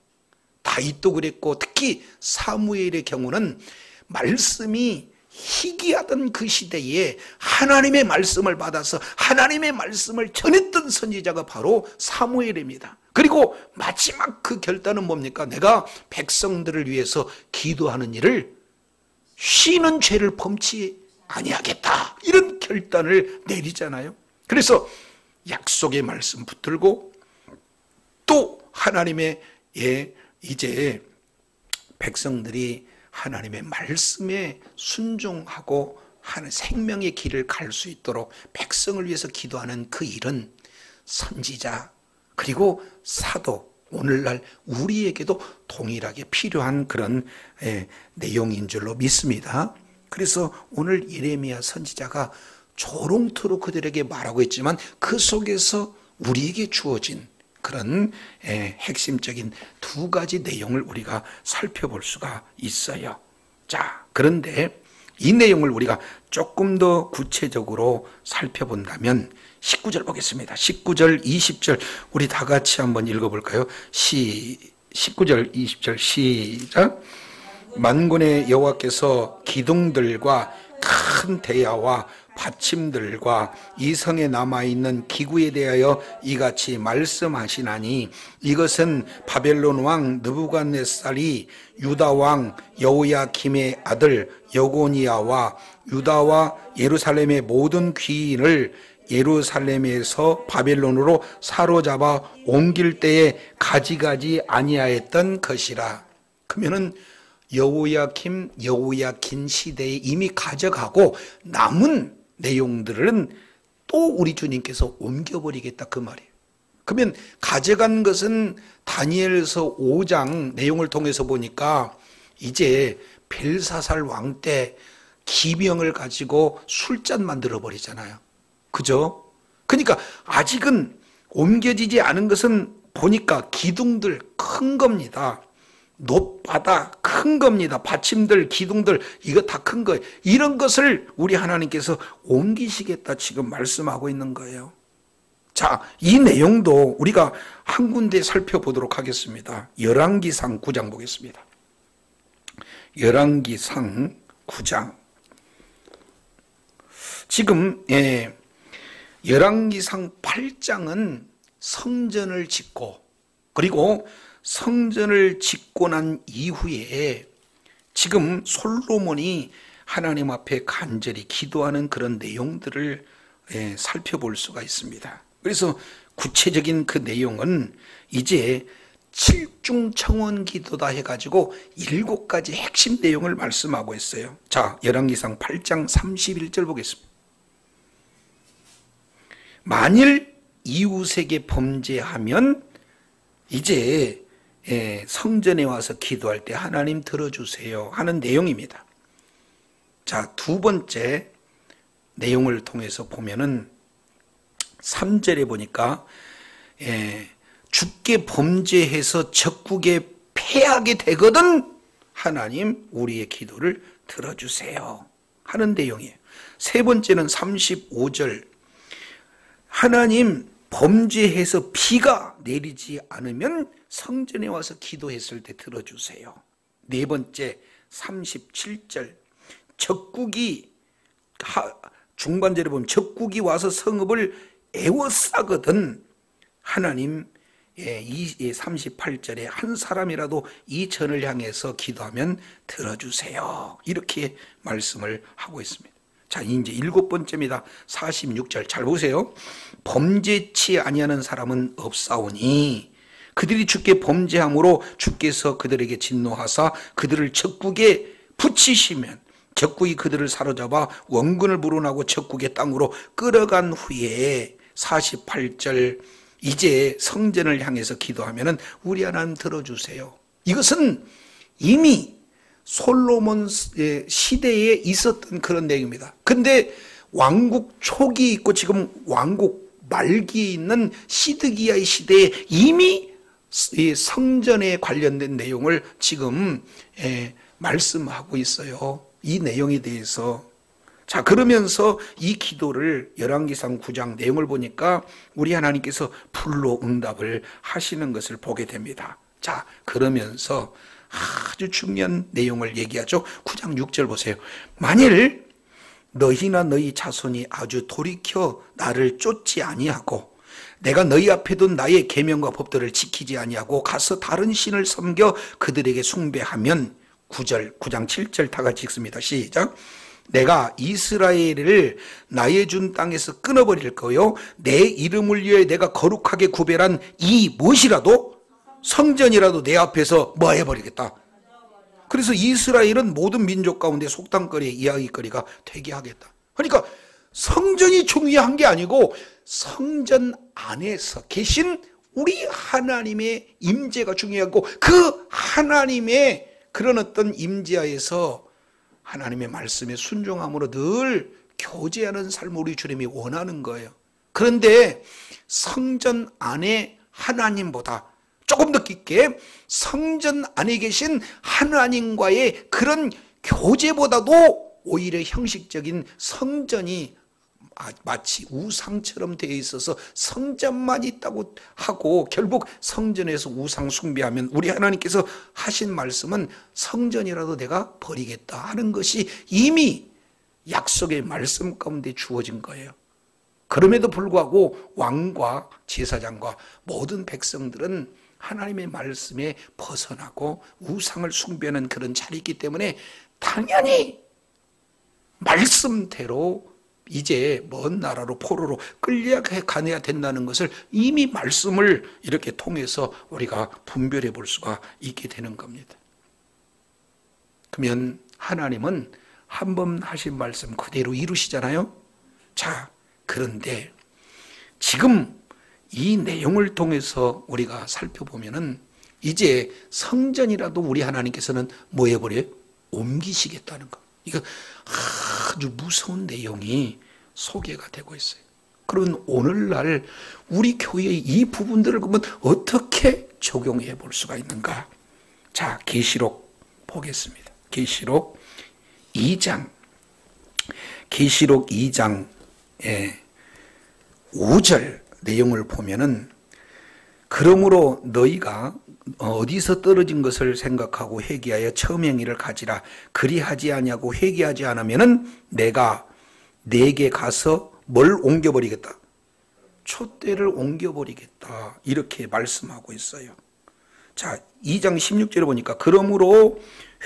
다윗도 그랬고 특히 사무엘의 경우는 말씀이 희귀하던 그 시대에 하나님의 말씀을 받아서 하나님의 말씀을 전했던 선지자가 바로 사무엘입니다. 그리고 마지막 그 결단은 뭡니까? 내가 백성들을 위해서 기도하는 일을 쉬는 죄를 범치 아니하겠다, 이런 결단을 내리잖아요. 그래서 약속의 말씀 붙들고 또 하나님의 이제 백성들이 하나님의 말씀에 순종하고 하는 생명의 길을 갈 수 있도록 백성을 위해서 기도하는 그 일은 선지자 그리고 사도, 오늘날 우리에게도 동일하게 필요한 그런 내용인 줄로 믿습니다. 그래서 오늘 예레미야 선지자가 조롱토로 그들에게 말하고 있지만 그 속에서 우리에게 주어진 그런 핵심적인 두 가지 내용을 우리가 살펴볼 수가 있어요. 자, 그런데 이 내용을 우리가 조금 더 구체적으로 살펴본다면 19절 보겠습니다. 19절, 20절 우리 다 같이 한번 읽어볼까요? 19절, 20절 시작. 만군의 여호와께서 기둥들과 큰 대야와 받침들과 이 성에 남아있는 기구에 대하여 이같이 말씀하시나니 이것은 바벨론 왕 느부갓네살이 유다 왕 여호야김의 아들 여고니아와 유다와 예루살렘의 모든 귀인을 예루살렘에서 바벨론으로 사로잡아 옮길 때에 가지가지 아니하였던 것이라. 그러면은 여호야긴 시대에 이미 가져가고 남은 내용들은 또 우리 주님께서 옮겨버리겠다 그 말이에요. 그러면 가져간 것은 다니엘서 5장 내용을 통해서 보니까 이제 벨사살 왕 때 기병을 가지고 술잔 만들어 버리잖아요. 그죠? 그러니까 아직은 옮겨지지 않은 것은 보니까 기둥들 큰 겁니다. 높바다 큰 겁니다. 받침들, 기둥들 이거 다 큰 거예요. 이런 것을 우리 하나님께서 옮기시겠다 지금 말씀하고 있는 거예요. 자, 이 내용도 우리가 한 군데 살펴보도록 하겠습니다. 열왕기상 9장 보겠습니다. 열왕기상 9장. 지금 열왕기상 8장은 성전을 짓고 그리고 성전을 짓고 난 이후에 지금 솔로몬이 하나님 앞에 간절히 기도하는 그런 내용들을 살펴볼 수가 있습니다. 그래서 구체적인 그 내용은 이제 칠중청원 기도다 해가지고 7가지 핵심 내용을 말씀하고 있어요. 자, 열왕기상 8장 31절 보겠습니다. 만일 이웃에게 범죄하면 이제 성전에 와서 기도할 때 하나님 들어주세요 하는 내용입니다. 자, 두 번째 내용을 통해서 보면은 3절에 보니까 주께 범죄해서 적국에 패하게 되거든 하나님 우리의 기도를 들어주세요 하는 내용이에요. 세 번째는 35절 하나님 범죄해서 비가 내리지 않으면 성전에 와서 기도했을 때 들어주세요. 네 번째 37절 적국이 중반절에 보면 적국이 와서 성읍을 에워싸거든 하나님 38절에 한 사람이라도 이 전을 향해서 기도하면 들어주세요 이렇게 말씀을 하고 있습니다. 자, 이제 7번째입니다. 46절 잘 보세요. 범죄치 아니하는 사람은 없사오니 그들이 주께 범죄함으로 주께서 그들에게 진노하사 그들을 적국에 붙이시면 적국이 그들을 사로잡아 원군을 물어나고 적국의 땅으로 끌어간 후에 48절 이제 성전을 향해서 기도하면 우리 하나님 들어주세요. 이것은 이미 솔로몬 시대에 있었던 그런 내용입니다. 근데 왕국 초기 있고 지금 왕국 말기에 있는 시드기야의 시대에 이미 이 성전에 관련된 내용을 지금 말씀하고 있어요. 이 내용에 대해서. 자, 그러면서 이 기도를 열왕기상 9장 내용을 보니까 우리 하나님께서 불로 응답을 하시는 것을 보게 됩니다. 자, 그러면서 아주 중요한 내용을 얘기하죠. 9장 6절 보세요. 만일 너희나 너희 자손이 아주 돌이켜 나를 쫓지 아니하고 내가 너희 앞에 둔 나의 계명과 법도를 지키지 아니하고 가서 다른 신을 섬겨 그들에게 숭배하면 9장 7절 다 같이 읽습니다. 시작. 내가 이스라엘을 나의 준 땅에서 끊어버릴 거요 내 이름을 위해 내가 거룩하게 구별한 이 무엇이라도 성전이라도 내 앞에서 뭐 해버리겠다. 그래서 이스라엘은 모든 민족 가운데 속담거리 이야기거리가 되게 하겠다. 그러니까 성전이 중요한 게 아니고 성전 안에서 계신 우리 하나님의 임재가 중요하고 그 하나님의 그런 어떤 임재하에서 하나님의 말씀에 순종함으로 늘 교제하는 삶을 우리 주님이 원하는 거예요. 그런데 성전 안에 하나님보다 조금 더 깊게 성전 안에 계신 하나님과의 그런 교제보다도 오히려 형식적인 성전이 마치 우상처럼 되어 있어서 성전만 있다고 하고 결국 성전에서 우상 숭배하면 우리 하나님께서 하신 말씀은 성전이라도 내가 버리겠다 하는 것이 이미 약속의 말씀 가운데 주어진 거예요. 그럼에도 불구하고 왕과 제사장과 모든 백성들은 하나님의 말씀에 벗어나고 우상을 숭배하는 그런 자리이기 때문에 당연히 말씀대로 이제 먼 나라로 포로로 끌려가야 된다는 것을 이미 말씀을 이렇게 통해서 우리가 분별해 볼 수가 있게 되는 겁니다. 그러면 하나님은 한 번 하신 말씀 그대로 이루시잖아요. 자, 그런데 지금 이 내용을 통해서 우리가 살펴보면은 이제 성전이라도 우리 하나님께서는 뭐 해버려요? 옮기시겠다는 거. 이거 아주 무서운 내용이 소개가 되고 있어요. 그런 오늘날 우리 교회의 이 부분들을 그러면 어떻게 적용해 볼 수가 있는가? 자, 계시록 보겠습니다. 계시록 2장 5절 내용을 보면은 그러므로 너희가 어디서 떨어진 것을 생각하고 회개하여 처음 행위를 가지라. 그리하지 아니하고 회개하지 않으면은 내가 내게 가서 뭘 옮겨버리겠다? 촛대를 옮겨버리겠다. 이렇게 말씀하고 있어요. 자, 2장 16절에 보니까 그러므로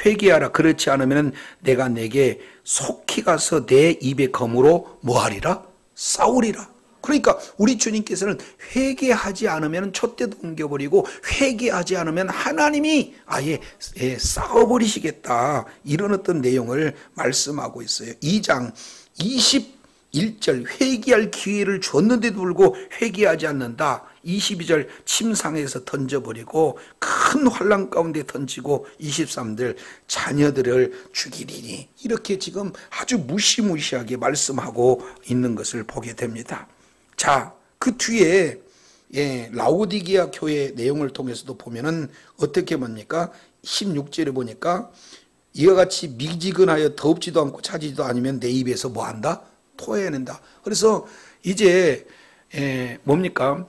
회개하라. 그렇지 않으면 내가 내게 속히 가서 내 입의 검으로 뭐하리라? 싸우리라. 그러니까 우리 주님께서는 회개하지 않으면 촛대도 옮겨버리고 회개하지 않으면 하나님이 아예 싸워버리시겠다, 이런 어떤 내용을 말씀하고 있어요. 2장 21절 회개할 기회를 줬는데도 불구하고 회개하지 않는다. 22절 침상에서 던져버리고 큰 환난 가운데 던지고 23절 자녀들을 죽이리니, 이렇게 지금 아주 무시무시하게 말씀하고 있는 것을 보게 됩니다. 자, 그 뒤에 라오디게아 교회 내용을 통해서도 보면은 어떻게 봅니까? 16절에 보니까 이와 같이 미지근하여 더웁지도 않고 차지도 않으면 내 입에서 뭐 한다? 토해낸다. 그래서 이제 뭡니까?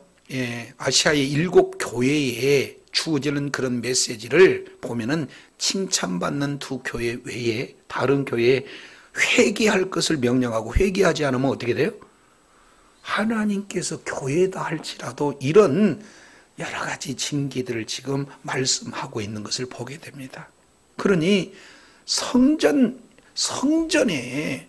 아시아의 7 교회에 주어지는 그런 메시지를 보면은 칭찬받는 2 교회 외에 다른 교회에 회개할 것을 명령하고 회개하지 않으면 어떻게 돼요? 하나님께서 교회다 할지라도 이런 여러 가지 징계들을 지금 말씀하고 있는 것을 보게 됩니다. 그러니 성전에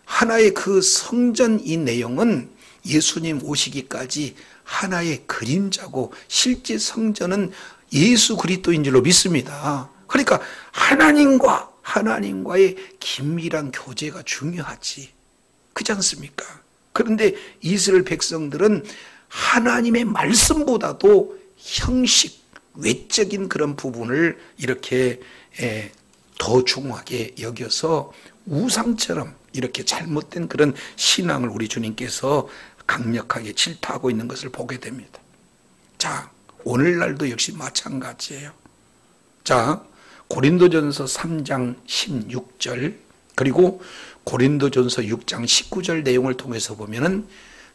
하나의 그 성전 이 내용은 예수님 오시기까지 하나의 그림자고 실제 성전은 예수 그리스도인 줄로 믿습니다. 그러니까 하나님과의 긴밀한 교제가 중요하지, 그렇지 않습니까? 그런데 이스라엘 백성들은 하나님의 말씀보다도 형식, 외적인 그런 부분을 이렇게 더 중요하게 여겨서 우상처럼 이렇게 잘못된 그런 신앙을 우리 주님께서 강력하게 질타하고 있는 것을 보게 됩니다. 자, 오늘날도 역시 마찬가지예요. 자, 고린도전서 3장 16절 그리고 고린도전서 6장 19절 내용을 통해서 보면은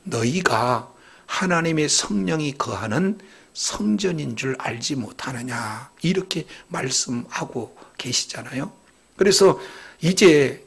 너희가 하나님의 성령이 거하는 성전인 줄 알지 못하느냐, 이렇게 말씀하고 계시잖아요. 그래서 이제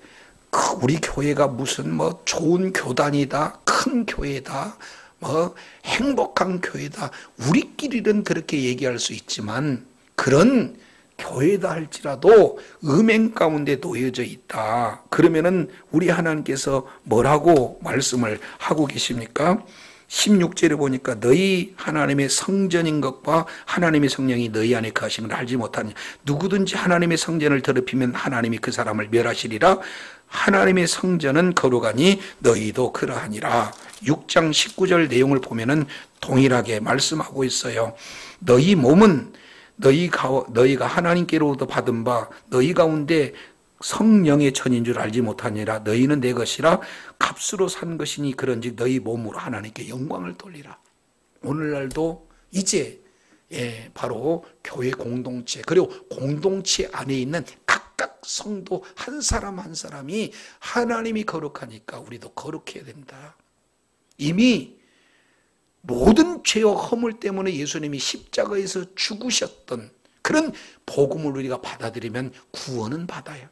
우리 교회가 무슨 뭐 좋은 교단이다, 큰 교회다, 뭐 행복한 교회다, 우리끼리는 그렇게 얘기할 수 있지만 그런 교회다 할지라도 음행 가운데 놓여져 있다. 그러면은 우리 하나님께서 뭐라고 말씀을 하고 계십니까? 16절에 보니까 너희 하나님의 성전인 것과 하나님의 성령이 너희 안에 거하심을 알지 못하느냐. 누구든지 하나님의 성전을 더럽히면 하나님이 그 사람을 멸하시리라. 하나님의 성전은 거룩하니 너희도 그러하니라. 6장 19절 내용을 보면은 동일하게 말씀하고 있어요. 너희 몸은 너희가 하나님께로부터 받은 바 너희 가운데 성령의 천인 줄 알지 못하니라. 너희는 내 것이라 값으로 산 것이니 그런즉 너희 몸으로 하나님께 영광을 돌리라. 오늘날도 이제 바로 교회 공동체, 그리고 공동체 안에 있는 각각 성도 한 사람 한 사람이 하나님이 거룩하니까 우리도 거룩해야 된다. 이미 모든 죄와 허물 때문에 예수님이 십자가에서 죽으셨던 그런 복음을 우리가 받아들이면 구원은 받아요.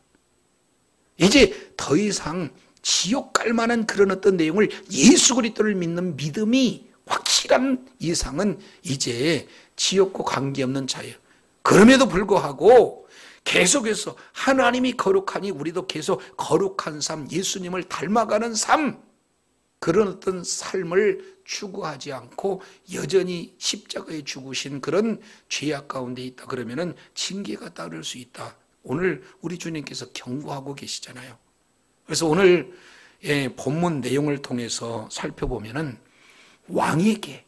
이제 더 이상 지옥 갈 만한 그런 어떤 내용을, 예수 그리스도를 믿는 믿음이 확실한 이상은 이제 지옥과 관계없는 자예요. 그럼에도 불구하고 계속해서 하나님이 거룩하니 우리도 계속 거룩한 삶, 예수님을 닮아가는 삶, 그런 어떤 삶을 추구하지 않고 여전히 십자가에 죽으신 그런 죄악 가운데 있다 그러면은 징계가 따를 수 있다. 오늘 우리 주님께서 경고하고 계시잖아요. 그래서 오늘 본문 내용을 통해서 살펴보면은 왕에게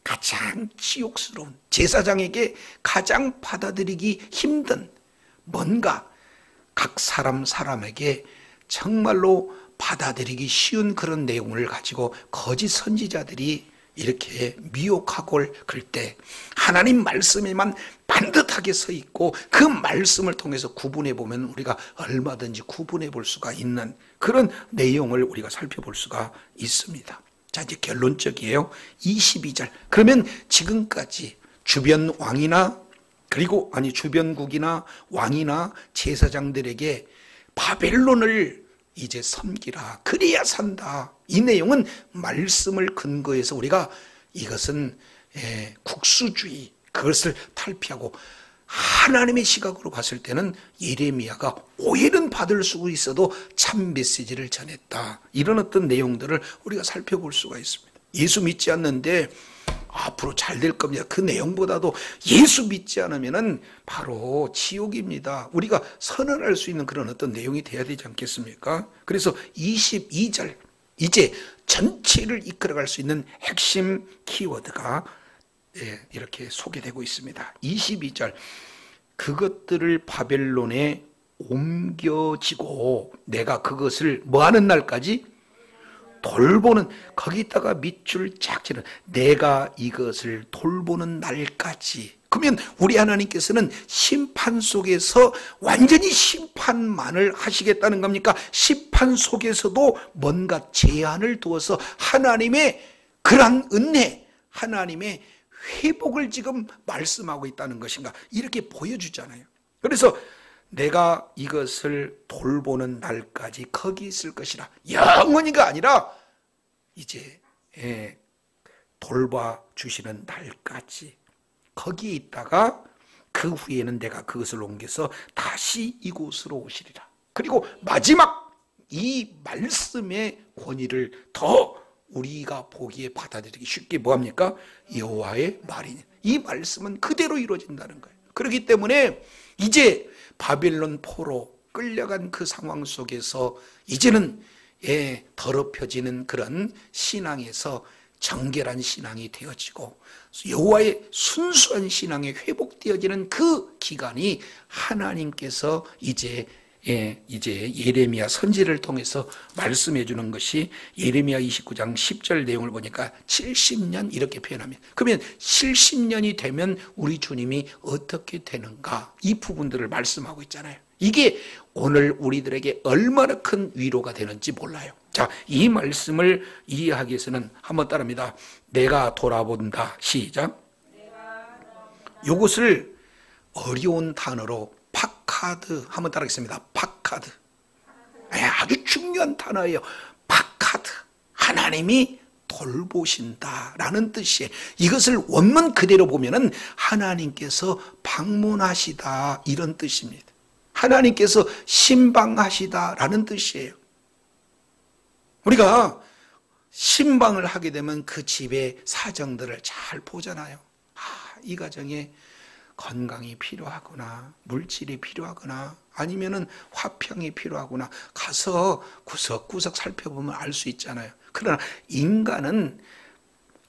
가장 치욕스러운, 제사장에게 가장 받아들이기 힘든, 뭔가 각 사람에게 정말로 받아들이기 쉬운 그런 내용을 가지고 거짓 선지자들이 이렇게 미혹하고 글 때 하나님 말씀에만 반듯하게 서 있고 그 말씀을 통해서 구분해 보면 우리가 얼마든지 구분해 볼 수가 있는 그런 내용을 우리가 살펴볼 수가 있습니다. 자, 이제 결론적이에요. 22절. 그러면 지금까지 주변 왕이나 주변국이나 왕이나 제사장들에게 바벨론을 이제 섬기라, 그래야 산다. 이 내용은 말씀을 근거해서 우리가 이것은 국수주의, 그것을 탈피하고 하나님의 시각으로 봤을 때는 예레미야가 오해는 받을 수 있어도 참 메시지를 전했다. 이런 어떤 내용들을 우리가 살펴볼 수가 있습니다. 예수 믿지 않는데 앞으로 잘 될 겁니다. 그 내용보다도 예수 믿지 않으면은 바로 지옥입니다. 우리가 선언할 수 있는 그런 어떤 내용이 돼야 되지 않겠습니까? 그래서 22절, 이제 전체를 이끌어갈 수 있는 핵심 키워드가 이렇게 소개되고 있습니다. 22절, 그것들을 바벨론에 옮겨지고 내가 그것을 뭐하는 날까지? 돌보는, 거기다가 밑줄 쫙 치는, 내가 이것을 돌보는 날까지. 그러면 우리 하나님께서는 심판 속에서 완전히 심판만을 하시겠다는 겁니까? 심판 속에서도 뭔가 제한을 두어서 하나님의 그러한 은혜, 하나님의 회복을 지금 말씀하고 있다는 것인가, 이렇게 보여주잖아요. 그래서 내가 이것을 돌보는 날까지 거기 있을 것이라. 영원히가 아니라 이제 돌봐주시는 날까지 거기에 있다가 그 후에는 내가 그것을 옮겨서 다시 이곳으로 오시리라. 그리고 마지막 이 말씀의 권위를 더 우리가 보기에 받아들이기 쉽게 뭐합니까? 여호와의 말이니, 이 말씀은 그대로 이루어진다는 거예요. 그렇기 때문에 이제 바벨론 포로 끌려간 그 상황 속에서 이제는 더럽혀지는 그런 신앙에서 정결한 신앙이 되어지고 여호와의 순수한 신앙이 회복되어지는 그 기간이 하나님께서 이제 예레미야 선지를 통해서 말씀해 주는 것이 예레미야 29장 10절 내용을 보니까 70년 이렇게 표현합니다. 그러면 70년이 되면 우리 주님이 어떻게 되는가, 이 부분들을 말씀하고 있잖아요. 이게 오늘 우리들에게 얼마나 큰 위로가 되는지 몰라요. 자, 이 말씀을 이해하기 위해서는 한번 따라합니다. 내가 돌아본다. 시작. 이것을 어려운 단어로 파카드 한번 따라하겠습니다. 파카드. 아주 중요한 단어예요. 파카드. 하나님이 돌보신다라는 뜻이에요. 이것을 원문 그대로 보면은 하나님께서 방문하시다, 이런 뜻입니다. 하나님께서 신방하시다라는 뜻이에요. 우리가 신방을 하게 되면 그 집의 사정들을 잘 보잖아요. 이 가정에 건강이 필요하거나 물질이 필요하거나 아니면은 화평이 필요하거나 가서 구석구석 살펴보면 알 수 있잖아요. 그러나 인간은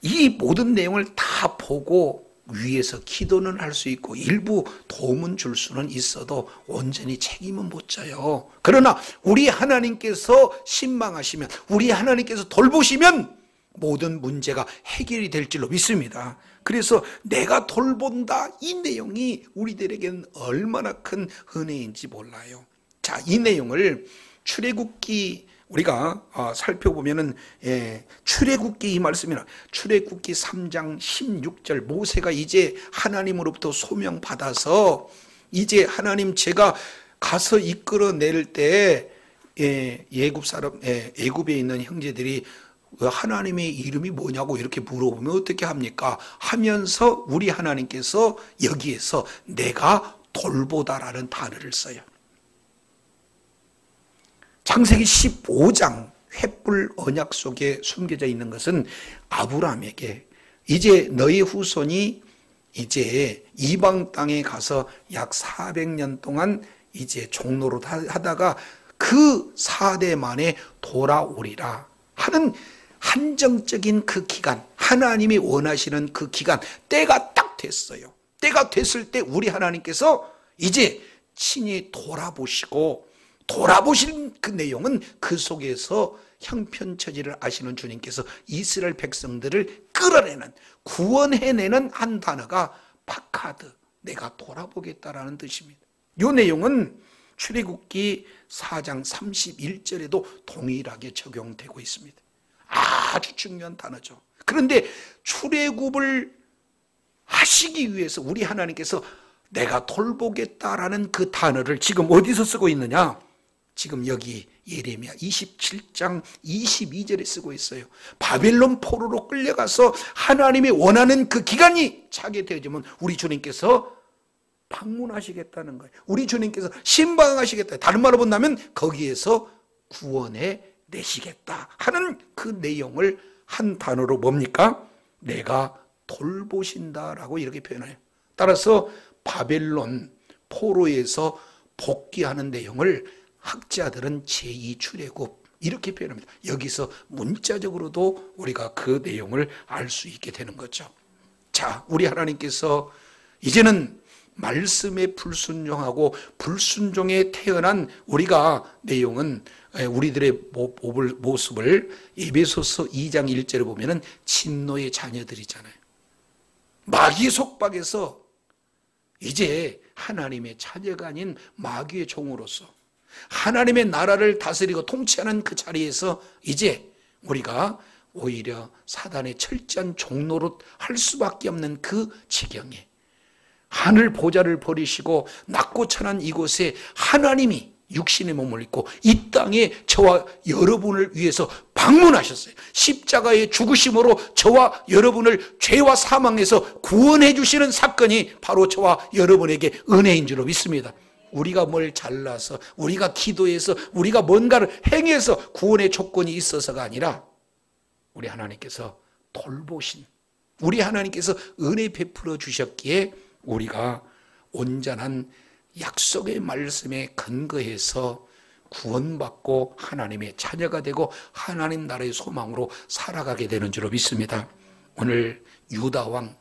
이 모든 내용을 다 보고 위에서 기도는 할 수 있고 일부 도움은 줄 수는 있어도 온전히 책임은 못 져요. 그러나 우리 하나님께서 신방하시면, 우리 하나님께서 돌보시면 모든 문제가 해결이 될 줄로 믿습니다. 그래서 내가 돌본다, 이 내용이 우리들에게는 얼마나 큰 은혜인지 몰라요. 자, 이 내용을 출애굽기 우리가 살펴보면은 출애굽기 이 말씀이나 출애굽기 3장 16절, 모세가 이제 하나님으로부터 소명 받아서 이제 하나님 제가 가서 이끌어낼 때 애굽에 있는 형제들이 하나님의 이름이 뭐냐고 이렇게 물어보면 어떻게 합니까? 하면서 우리 하나님께서 여기에서 내가 돌보다라는 단어를 써요. 창세기 15장 횃불 언약 속에 숨겨져 있는 것은 아브라함에게 이제 너희 후손이 이제 이방 땅에 가서 약 400년 동안 이제 종노릇 하다가 그 4대 만에 돌아오리라 하는 한정적인 그 기간, 하나님이 원하시는 그 기간, 때가 딱 됐어요. 때가 됐을 때 우리 하나님께서 이제 친히 돌아보신 그 내용은 그 속에서 형편처지를 아시는 주님께서 이스라엘 백성들을 끌어내는, 구원해내는 한 단어가 파카드, 내가 돌아보겠다라는 뜻입니다. 이 내용은 출애굽기 4장 31절에도 동일하게 적용되고 있습니다. 아주 중요한 단어죠. 그런데 출애굽을 하시기 위해서 우리 하나님께서 내가 돌보겠다라는 그 단어를 지금 어디서 쓰고 있느냐? 지금 여기 예레미야 27장 22절에 쓰고 있어요. 바벨론 포로로 끌려가서 하나님이 원하는 그 기간이 차게 되어지면 우리 주님께서 방문하시겠다는 거예요. 우리 주님께서 신방하시겠다. 다른 말로 본다면 거기에서 구원해 내시겠다 하는 그 내용을 한 단어로 뭡니까? 내가 돌보신다라고 이렇게 표현해요. 따라서 바벨론 포로에서 복귀하는 내용을 학자들은 제2출애굽 이렇게 표현합니다. 여기서 문자적으로도 우리가 그 내용을 알 수 있게 되는 거죠. 자, 우리 하나님께서 이제는 말씀에 불순종하고 불순종에 태어난 우리가 내용은 우리들의 모습을 에베소서 2장 1절에 보면은 진노의 자녀들이잖아요. 마귀 속박에서 이제 하나님의 자녀가 아닌 마귀의 종으로서 하나님의 나라를 다스리고 통치하는 그 자리에서 이제 우리가 오히려 사단의 철저한 종노릇 할 수밖에 없는 그 지경에 하늘 보좌를 버리시고 낮고 천한 이곳에 하나님이 육신의 몸을 입고 이 땅에 저와 여러분을 위해서 방문하셨어요. 십자가의 죽으심으로 저와 여러분을 죄와 사망에서 구원해 주시는 사건이 바로 저와 여러분에게 은혜인 줄로 믿습니다. 우리가 뭘 잘나서 우리가 기도해서 우리가 뭔가를 행해서 구원의 조건이 있어서가 아니라 우리 하나님께서 돌보신 우리 하나님께서 은혜 베풀어 주셨기에 우리가 온전한 약속의 말씀에 근거해서 구원받고 하나님의 자녀가 되고 하나님 나라의 소망으로 살아가게 되는 줄로 믿습니다. 오늘 유다왕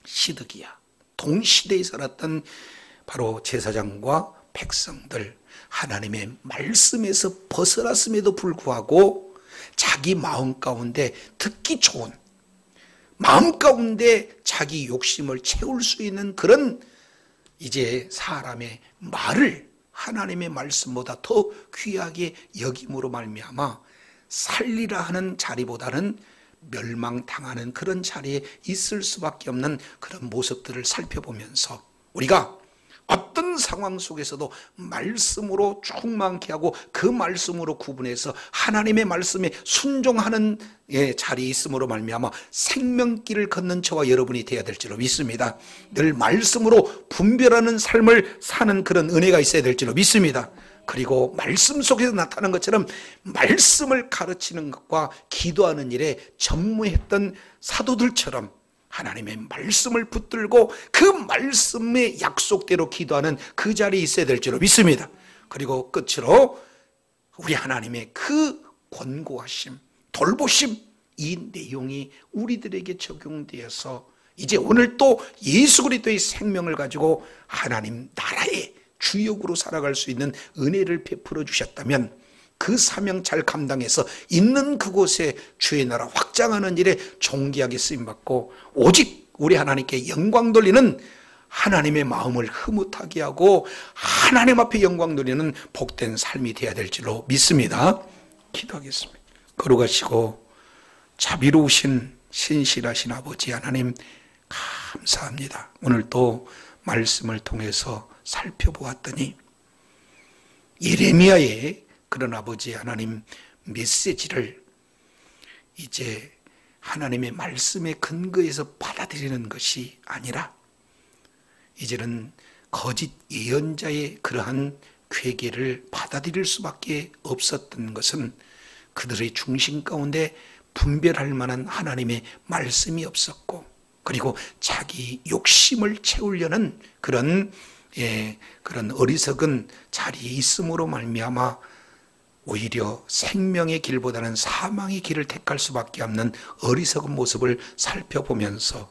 시드기야 동시대에 살았던 바로 제사장과 백성들 하나님의 말씀에서 벗어났음에도 불구하고 자기 마음 가운데 듣기 좋은 마음 가운데 자기 욕심을 채울 수 있는 그런 이제 사람의 말을 하나님의 말씀보다 더 귀하게 여김으로 말미암아 살리라 하는 자리보다는 멸망당하는 그런 자리에 있을 수밖에 없는 그런 모습들을 살펴보면서 우리가 어떤 상황 속에서도 말씀으로 충만케 하고 그 말씀으로 구분해서 하나님의 말씀에 순종하는 자리에 있음으로 말미암아 생명길을 걷는 저와 여러분이 되어야 될 줄로 믿습니다. 늘 말씀으로 분별하는 삶을 사는 그런 은혜가 있어야 될 줄로 믿습니다. 그리고 말씀 속에서 나타난 것처럼 말씀을 가르치는 것과 기도하는 일에 전무했던 사도들처럼 하나님의 말씀을 붙들고 그 말씀의 약속대로 기도하는 그 자리에 있어야 될 줄로 믿습니다. 그리고 끝으로 우리 하나님의 그 권고하심, 돌보심 이 내용이 우리들에게 적용되어서 이제 오늘 또 예수 그리스도의 생명을 가지고 하나님 나라의 주역으로 살아갈 수 있는 은혜를 베풀어 주셨다면 그 사명 잘 감당해서 있는 그곳에 주의 나라 확장하는 일에 존귀하게 쓰임받고 오직 우리 하나님께 영광 돌리는 하나님의 마음을 흐뭇하게 하고 하나님 앞에 영광 돌리는 복된 삶이 되어야 될 줄로 믿습니다. 기도하겠습니다. 거룩하시고 자비로우신 신실하신 아버지 하나님 감사합니다. 오늘 또 말씀을 통해서 살펴보았더니 예레미야의 그런 아버지 하나님 메시지를 이제 하나님의 말씀에 근거해서 받아들이는 것이 아니라 이제는 거짓 예언자의 그러한 괴계를 받아들일 수밖에 없었던 것은 그들의 중심 가운데 분별할 만한 하나님의 말씀이 없었고 그리고 자기 욕심을 채우려는 그런 어리석은 자리에 있음으로 말미암아 오히려 생명의 길보다는 사망의 길을 택할 수밖에 없는 어리석은 모습을 살펴보면서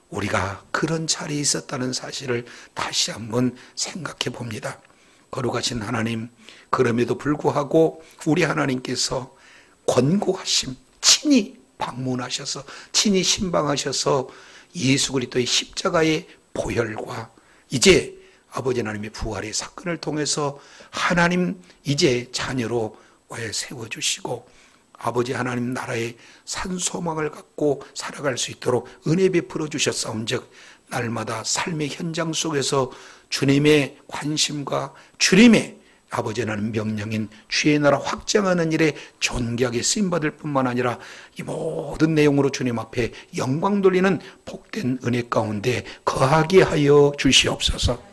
우리가 그런 자리에 있었다는 사실을 다시 한번 생각해 봅니다. 거룩하신 하나님, 그럼에도 불구하고 우리 하나님께서 권고하심, 친히 방문하셔서 친히 신방하셔서 예수 그리스도의 십자가의 보혈과 이제 아버지 하나님의 부활의 사건을 통해서 하나님 이제 자녀로 세워주시고 아버지 하나님 나라의 산소망을 갖고 살아갈 수 있도록 은혜 베풀어 주셨사온즉 날마다 삶의 현장 속에서 주님의 관심과 주님의 아버지의 하나님 명령인 주의 나라 확장하는 일에 존귀하게 쓰임받을 뿐만 아니라 이 모든 내용으로 주님 앞에 영광 돌리는 복된 은혜 가운데 거하게 하여 주시옵소서.